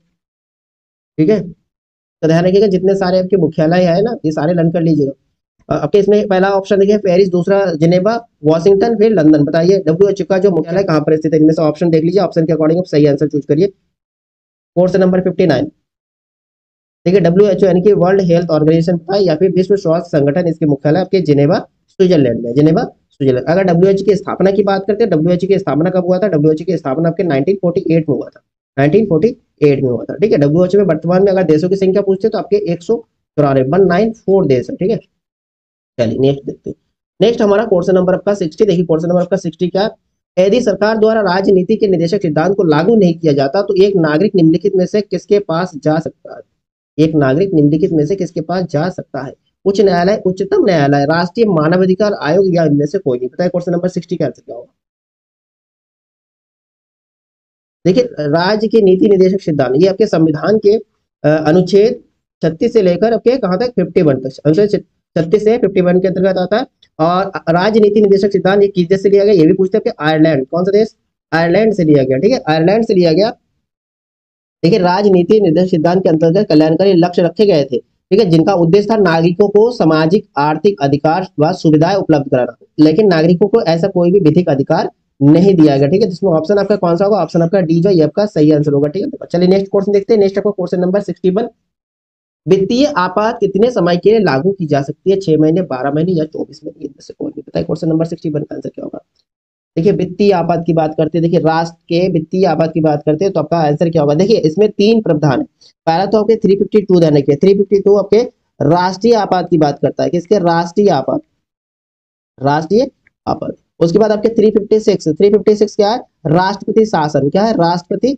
ठीक है, तो ध्यान रखिएगा जितने सारे आपके मुख्यालय है ना ये सारे लर्न कर लीजिएगा। आपके इसमें पहला ऑप्शन देखिए पेरिस, दूसरा जिनेवा, वॉशिंगटन, फिर लंदन, बताइए WHO का जो मुख्यालय कहाँ पर स्थित है, इनमें से ऑप्शन देख लीजिए, ऑप्शन के अकॉर्डिंग आप सही आंसर चूज करिए। क्वेश्चन नंबर 59, देखिए WHO यानी कि वर्ल्ड हेल्थ ऑर्गेनाइजेशन था या फिर विश्व स्वास्थ्य संगठन, इसके मुख्यालय आपके जिनेवा स्विट्जरलैंड में, जिनेवा स्विट्जरलैंड। अगर WHO की स्थापना की बात करते हैं, WHO की स्थापना कब हुआ था, WHO की स्थापना आपके 1948 में हुआ था, 1948 में हुआ था, ठीक है। WHO में वर्तमान में अगर देशों की संख्या पूछते तो आपके 194 देश है, ठीक है। चलिए नेक्स्ट देखते हैं। नेक्स्ट हमारा क्वेश्चन नंबर आपका 60, देखिए क्वेश्चन नंबर आपका 60 क्या है, यदि सरकार द्वारा राजनीति के निदेशक सिद्धांत को लागू नहीं किया जाता तो एक नागरिक निम्नलिखित में से किसके पास जा सकता है, एक नागरिक निम्नलिखित में से किसके पास जा सकता है, उच्च न्यायालय, उच्चतम न्यायालय, राष्ट्रीय मानवाधिकार आयोग या इनमें से कोई नहीं, पता है क्वेश्चन नंबर 60 का आंसर क्या होगा। देखिए राज्य के नीति निदेशक सिद्धांत ये आपके संविधान के अनुच्छेद 36 से लेकर आपके कहाँ तक 51 तक, अनुच्छेद 36 से 51 के अंतर्गत आता है। और राजनीति निदेशक सिद्धांत ये किस देश से लिया गया, ये भी पूछते हैं, आयरलैंड, कौन सा देश, आयरलैंड से लिया गया, ठीक है, आयरलैंड से लिया गया। देखिए राजनीति निदेशक सिद्धांत के अंतर्गत कल्याणकारी लक्ष्य रखे गए थे, ठीक है, जिनका उद्देश्य था नागरिकों को सामाजिक आर्थिक अधिकार व सुविधाएं उपलब्ध कराना, लेकिन नागरिकों को ऐसा कोई भी विधिक अधिकार नहीं दिया गया, ठीक है, जिसमें ऑप्शन आपका कौन सा होगा, ऑप्शन आपका डी जो ये आपका सही आंसर होगा, ठीक है। चलिए नेक्स्ट क्वेश्चन देखते हैं। नेक्स्ट आपका क्वेश्चन नंबर 61, वित्तीय आपात कितने समय के लिए लागू की जा सकती है, 6 महीने, 12 महीने या 24 महीने, इनमें से कोई नहीं, पता है क्वेश्चन नंबर 61 का आंसर क्या होगा। देखिए वित्तीय आपात की बात करते हैं, देखिए राष्ट्र के वित्तीय आपात की बात करते हैं तो आपका आंसर क्या होगा, देखिए इसमें 3 प्रावधान है। पहला तो आपके 352 ध्यान रखिए, 352 आपके राष्ट्रीय आपात की बात करता है, किसके, राष्ट्रीय आपात, राष्ट्रीय आपात। उसके बाद आपके 356 क्या है, राष्ट्रपति शासन, क्या है, राष्ट्रपति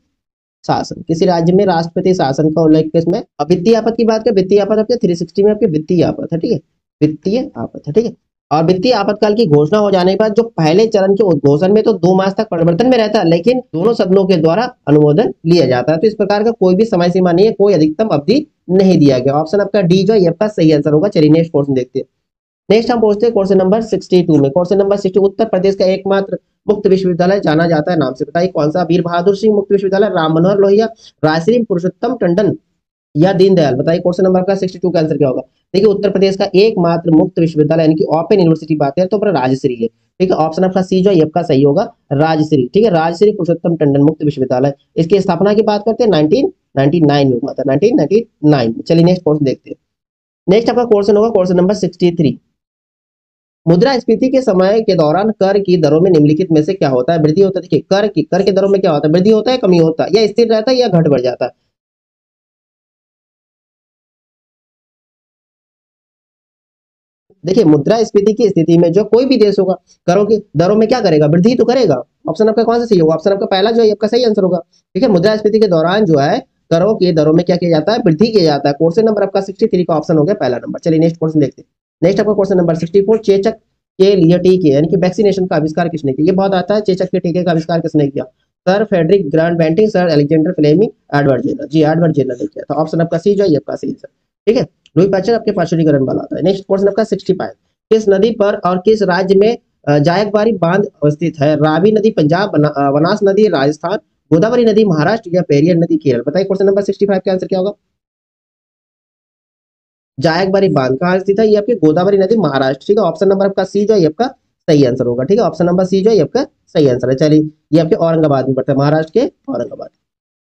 शासन, किसी राज्य में राष्ट्रपति शासन का उल्लेख किसमें, वित्तीय आपात की बात करें, वित्तीय आपात आपके 360 में आपके वित्तीय आपात है, ठीक है, वित्तीय आपात है, ठीक है। और वित्तीय आपातकाल की घोषणा हो जाने के बाद जो पहले चरण के उद्घोषण में तो 2 मास तक परिवर्तन में रहता है, लेकिन दोनों सदनों के द्वारा अनुमोदन लिया जाता है, तो इस प्रकार का कोई भी समय सीमा नहीं है, कोई अधिकतम अवधि नहीं दिया गया, ऑप्शन आपका डी जो ये आपका सही आंसर होगा। चलिए नेक्स्ट क्वेश्चन देखते हैं। नेक्स्ट हम पूछते हैं क्वेश्चन नंबर 62 में, क्वेश्चन नंबर 60, उत्तर प्रदेश का एकमात्र मुक्त विश्वविद्यालय जाना जाता है नाम से, बताइए कौन सा, वीर बहादुर सिंह मुक्त विश्वविद्यालय, राम मनोहर लोहिया, राजश्री पुरुषोत्तम टंडन या दीनदयाल, बताइए क्वेश्चन नंबर का 62 का आंसर क्या होगा। देखिए उत्तर प्रदेश का एकमात्र मुक्त विश्वविद्यालय यानी कि ओपन यूनिवर्सिटी बात है तो राजश्री है, ठीक है, ऑप्शन आपका सी जो है आपका सही होगा, राजश्री, ठीक है, राजश्री पुरुषोत्तम टंडन मुक्त विश्वविद्यालय। इसकी स्थापना की बात करते हैं 1999 में हुआ था, 1999 में। चलिए नेक्स्ट क्वेश्चन देखते हैं। नेक्स्ट आपका क्वेश्चन होगा क्वेश्चन नंबर 63, मुद्रास्फीति के समय के दौरान कर की दरों में निम्नलिखित में से क्या होता है, वृद्धि होता है, देखिए कर के दरों में क्या होता है, वृद्धि होता है, कमी होता है, या स्थिर रहता है या घट बढ़ जाता है, देखिए मुद्रास्फीति की स्थिति में जो कोई भी देश होगा करों की दरों में क्या करेगा, वृद्धि तो करेगा। ऑप्शन आपका कौन सा सही होगा, ऑप्शन आपका पहला जो है आपका सही आंसर होगा। ठीक है, मुद्रास्फीति के दौरान जो है करों की दरों में क्या किया जाता है, वृद्धि किया जाता है। क्वेश्चन नंबर आपका 63 का ऑप्शन हो गया पहला नंबर। चलिए नेक्स्ट क्वेश्चन देखते हैं। नेक्स्ट आपका क्वेश्चन नंबर 64, चेचक के लिए टीके यानी कि वैक्सीनेशन का आविष्कार किसने किया। ये बहुत आता है, चेचक के टीके का आविष्कार किसने किया, sir Frederick Grant Banting, sir Alexander Fleming, Edward Jenner. जी एडवर्ड जेनर ने किया था। ऑप्शन आपका सी जो है आपका सी आंसर। ठीक है, लुई पैचर आपके पार्श्वरीकरण वाला आता है। नेक्स्ट क्वेश्चन आपका 65, किस नदी पर और किस राज्य में जायकबारी बांध अवस्थित है। रावी नदी पंजाब, बनास नदी राजस्थान, गोदावरी नदी महाराष्ट्र या पेरियर नदी केरल। बताइए क्वेश्चन नंबर 65 का आंसर क्या होगा। जायकबारी बांध कहाँ स्थित है, ये आपकी गोदावरी नदी महाराष्ट्र। ठीक है, ऑप्शन नंबर आपका सी जो है आपका सही आंसर होगा। ठीक है, ऑप्शन नंबर सी जो है आपका सही आंसर है। चलिए ये आपके औरंगाबाद में पड़ता है, महाराष्ट्र के औरंगाबाद।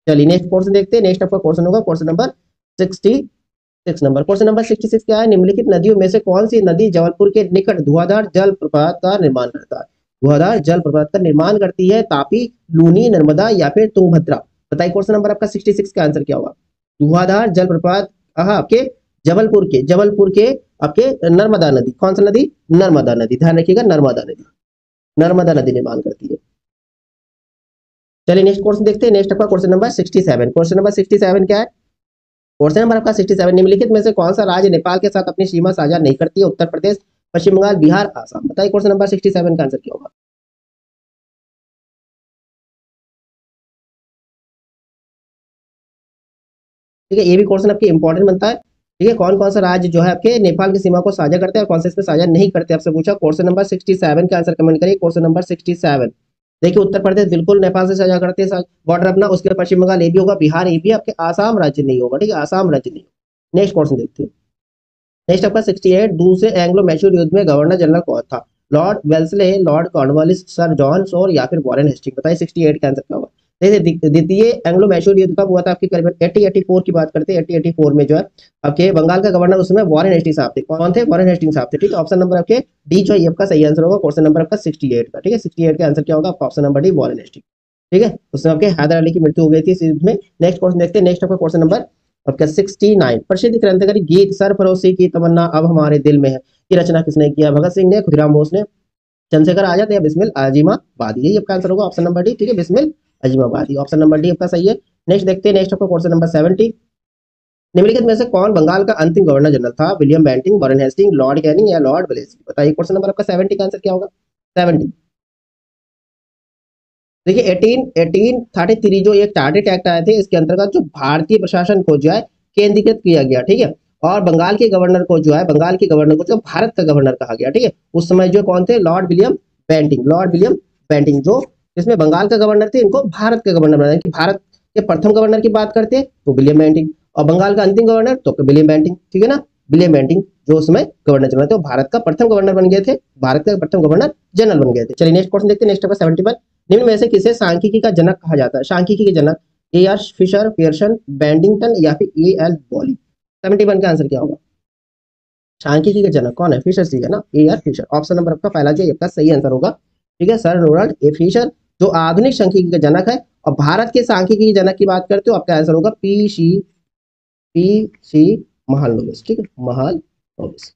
चलिए नेक्स्ट क्वेश्चन देखते हैं। नेक्स्ट आपका क्वेश्चन होगा question number 66 number. Question number 66 क्या है, निम्नलिखित नदियों में से कौन सी नदी जबलपुर के निकट धुआंधार जल प्रपात का निर्माण करता है। धुआंधार जल प्रपात का निर्माण करती है तापी, लूनी, नर्मदा या फिर तुंगभद्रा। बताइए क्वेश्चन नंबर आपका 66 का आंसर क्या होगा। धुआंधार जल प्रपात आपके जबलपुर के आपके नर्मदा नदी, कौन सा नदी, नर्मदा नदी, ध्यान रखिएगा नर्मदा नदी, नर्मदा नदी निर्माण करती है। चलिए नेक्स्ट क्वेश्चन देखते हैं। नेक्स्ट आपका क्वेश्चन नंबर 67। क्वेश्चन नंबर 67 क्या है, क्वेश्चन नंबर आपका 67, निम्नलिखित में से कौन सा राज्य नेपाल के साथ अपनी सीमा साझा नहीं करती है। उत्तर प्रदेश, पश्चिम बंगाल, बिहार, आसाम। बताइए क्वेश्चन नंबर 67 का आंसर क्या होगा। ठीक है, ये भी क्वेश्चन आपके इंपॉर्टेंट बनता है। ठीक है, कौन कौन सा राज्य जो है आपके नेपाल की सीमा को साझा करते हैं और कौन से इसमें साझा नहीं करते, आपसे पूछा। क्वेश्चन नंबर 67 का आंसर कमेंट करिए। क्वेश्चन नंबर 67, देखिए उत्तर प्रदेश बिल्कुल नेपाल से साझा करते हैं बॉर्डर अपना, उसके बाद पश्चिम बंगाल ये भी होगा, बिहार ये भी, आपके आसाम राज्य नहीं होगा। ठीक है, आसाम राज्य नहीं। नेक्स्ट क्वेश्चन देखते हैं। नेक्स्ट आपका 68, दूसरे एंग्लो मैसूर युद्ध में गवर्नर जनरल कौन था। Lord Wellesley, Lord Cornwallis, sir John Shore या फिर वॉरेन हेस्टिंग। बताइए 68 का आंसर क्या होगा। देखिए द्वितीय एंग्लो मैसूर युद्ध कब हुआ था, आपकी करीबन 8084 की बात करते हैं। 8084 में जो है आपके बंगाल का गवर्नर उस समय वॉरेन हेस्टिंग साहब थे। कौन थे, वॉरेन हेस्टिंग साहब थे। ठीक है, ऑप्शन नंबर आपके डी जो है आपका सही आंसर होगा। क्वेश्चन नंबर आपका 68 का। ठीक है, 68 का आंसर क्या होगा आपका, option number D Warren Hasting. ठीक है, उसमें आपके हैदर अली की मृत्यु हो गई थी इस युद्ध में। नेक्स्ट क्वेश्चन देखते हैं। नेक्स्ट आपका क्वेश्चन नंबर आपका 69, प्रसिद्ध क्रांतिकारी गीत सरफरोशी की तमन्ना अब हमारे दिल में है, की रचना किसने किया। भगत सिंह ने, खुदीराम बोस ने, चंद्रशेखर आजाद या बिस्मिल अजीमाबादी। यही आपका आंसर होगा, ऑप्शन नंबर डी। ठीक है, Bismil Azimabadi, option number D आपका सही है। नेक्स्ट देखते हैं। नेक्स्ट आपका क्वेश्चन नंबर 70, निम्नलिखित में से कौन बंगाल का अंतिम गवर्नर जनरल था। William Bentinck, Warren Hasting, Lord Canning या लॉर्ड वेलेस्ली। बताइए क्वेश्चन नंबर आपका 70 का आंसर क्या होगा। 70, देखिए 1833 जो एक चार्टेड एक्ट आए थे, इसके अंतर्गत जो भारतीय प्रशासन को जो है केंद्रीकृत किया गया। ठीक है, और बंगाल के गवर्नर को जो है, बंगाल के गवर्नर को जो भारत का गवर्नर कहा गया। ठीक है, उस समय जो कौन थे, Lord William Bentinck, Lord William Bentinck जो इसमें बंगाल का गवर्नर थे, इनको भारत का गवर्नर बनाया। कि भारत के प्रथम गवर्नर की बात करते हैं तो विलियम बेंटिंग, और बंगाल का अंतिम गवर्नर तो विलियम बेंटिंग। ठीक है ना, विलियम बेंटिंग जो उसमें गवर्नर जनरल थे, भारत का प्रथम गवर्नर बन गए थे, भारत का प्रथम गवर्नर जनरल बन गए थे। चलिए नेक्स्ट क्वेश्चन देखते हैं। नेक्स्ट 71, निम्न में से किसे सांख्यिकी का जनक कहा जाता है। सांख्यिकी के जनक ए आर फिशर, पियर्सन, बेंडिंगटन या फिर ए एल बॉली। 71 का आंसर क्या होगा। सांख्यिकी के जनक कौन है, फिशर जी है ना, A R Fisher. Option number आपका पहला जो आपका सही आंसर होगा। ठीक है, सर रोनाल्ड ए फिशर जो आधुनिक सांख्यिकी के जनक है। और भारत के सांख्यिकी के जनक की बात करते हो, आपका आंसर होगा पी सी महालनोबिस। ठीक है, महालनोबिस,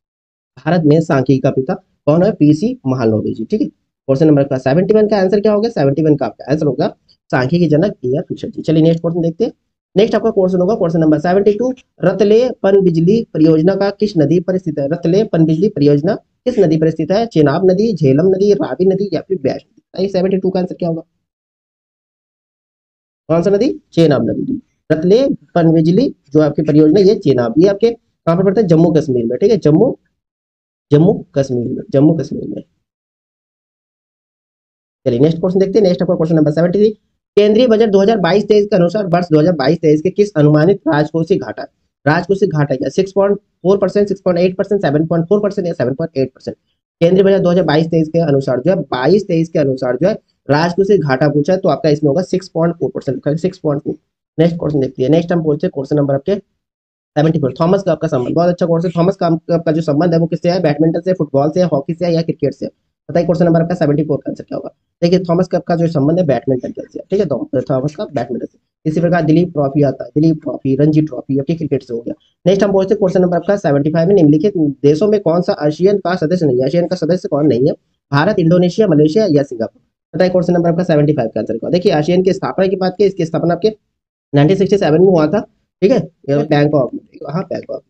भारत में सांख्यिकी का पिता कौन है, पीसी महालनोबिस जी। ठीक है, क्वेश्चन नंबर का 71 का आंसर क्या होगा, 71 का आपका आंसर होगा सांख्यिकी जनक ए आर फिशर जी। चलिए नेक्स्ट क्वेश्चन देखते हैं। नेक्स्ट आपका क्वेश्चन होगा क्वेश्चन नंबर 72, रतले पनबिजली परियोजना का किस नदी पर स्थित है। रतले पनबिजली परियोजना किस नदी पर स्थित है। चेनाब नदी, झेलम नदी, रावी नदी या फिर ब्यास नदी। 72 का आंसर क्या होगा, कौन सा नदी, चेनाब नदी। रतले पनबिजली जो आपकी परियोजना ये चेनाब, ये आपके कहाँ पर पड़ता है, जम्मू कश्मीर में। ठीक है, जम्मू कश्मीर में, जम्मू कश्मीर में। चलिए नेक्स्ट क्वेश्चन देखते हैं। नेक्स्ट आपका क्वेश्चन नंबर 73, केंद्रीय बजट 2022-23 के अनुसार वर्ष 2022-23 के किस अनुमानित राजकोषीय घाटा, राजकोषीय घाटा क्या 6.4%, 6.8%, 7.4% या 7.8%। केंद्रीय बजट 2022-23 के अनुसार जो है 22-23 के अनुसार जो है राजकोषीय घाटा पूछा है, तो आपका इसमें होगा 6.4%, 6.4। नेक्स्ट क्वेश्चन देखते हैं। नेक्स्ट हम बोलते हैं क्वेश्चन नंबर आपके 74, थॉमस का आपका संबंध, बहुत अच्छा क्वेश्चन। थॉमस का आपका जो संबंध है वो किससे है, बैडमिंटन से, फुटबॉल से, हॉकी से या क्रिकेट से। बताइए क्वेश्चन नंबर आपका 74 का आंसर क्या होगा। देखिए थॉमस कप का जो संबंध है बैडमिंटन से। ठीक है, थॉमस का बैडमिंटन से। इसी प्रकार दिलीप ट्रॉफी आता है, दिलीप ट्रॉफी, रणजी ट्रॉफी, आपके क्रिकेट से हो गया। नेक्स्ट हम पहुंचते क्वेश्चन नंबर आपका 75 में, निम्नलिखित देशों में कौन सा आसियान का सदस्य नहीं है? आसियान का सदस्य कौन नहीं है? भारत, इंडोनेशिया, मलेशिया या सिंगापुर? बताइए क्वेश्चन नंबर आपका 75 का आंसर। देखिए आसियान की स्थापना की बात की, इसकी स्थापना आपके 1967 में हुआ था, ठीक है, बैंकॉक में, हाँ बैंकॉक,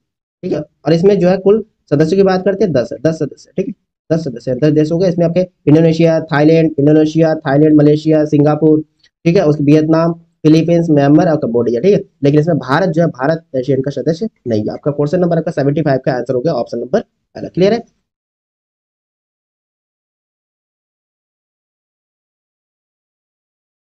ठीक है। और इसमें जो है कुल सदस्यों की बात करते हैं 10 है, 10 सदस्य, ठीक है, 10 सदस्य, 10 देश हो गए। इसमें आपके इंडोनेशिया, थाईलैंड, मलेशिया, सिंगापुर, ठीक है, उसके वियतनाम, फिलीपींस, म्यांमार और कम्बोडिया, ठीक है। लेकिन इसमें भारत जो है, भारत एशियन का सदस्य नहीं है। आपका क्वेश्चन नंबर आपका 75 का आंसर हो गया ऑप्शन नंबर पहला। क्लियर है?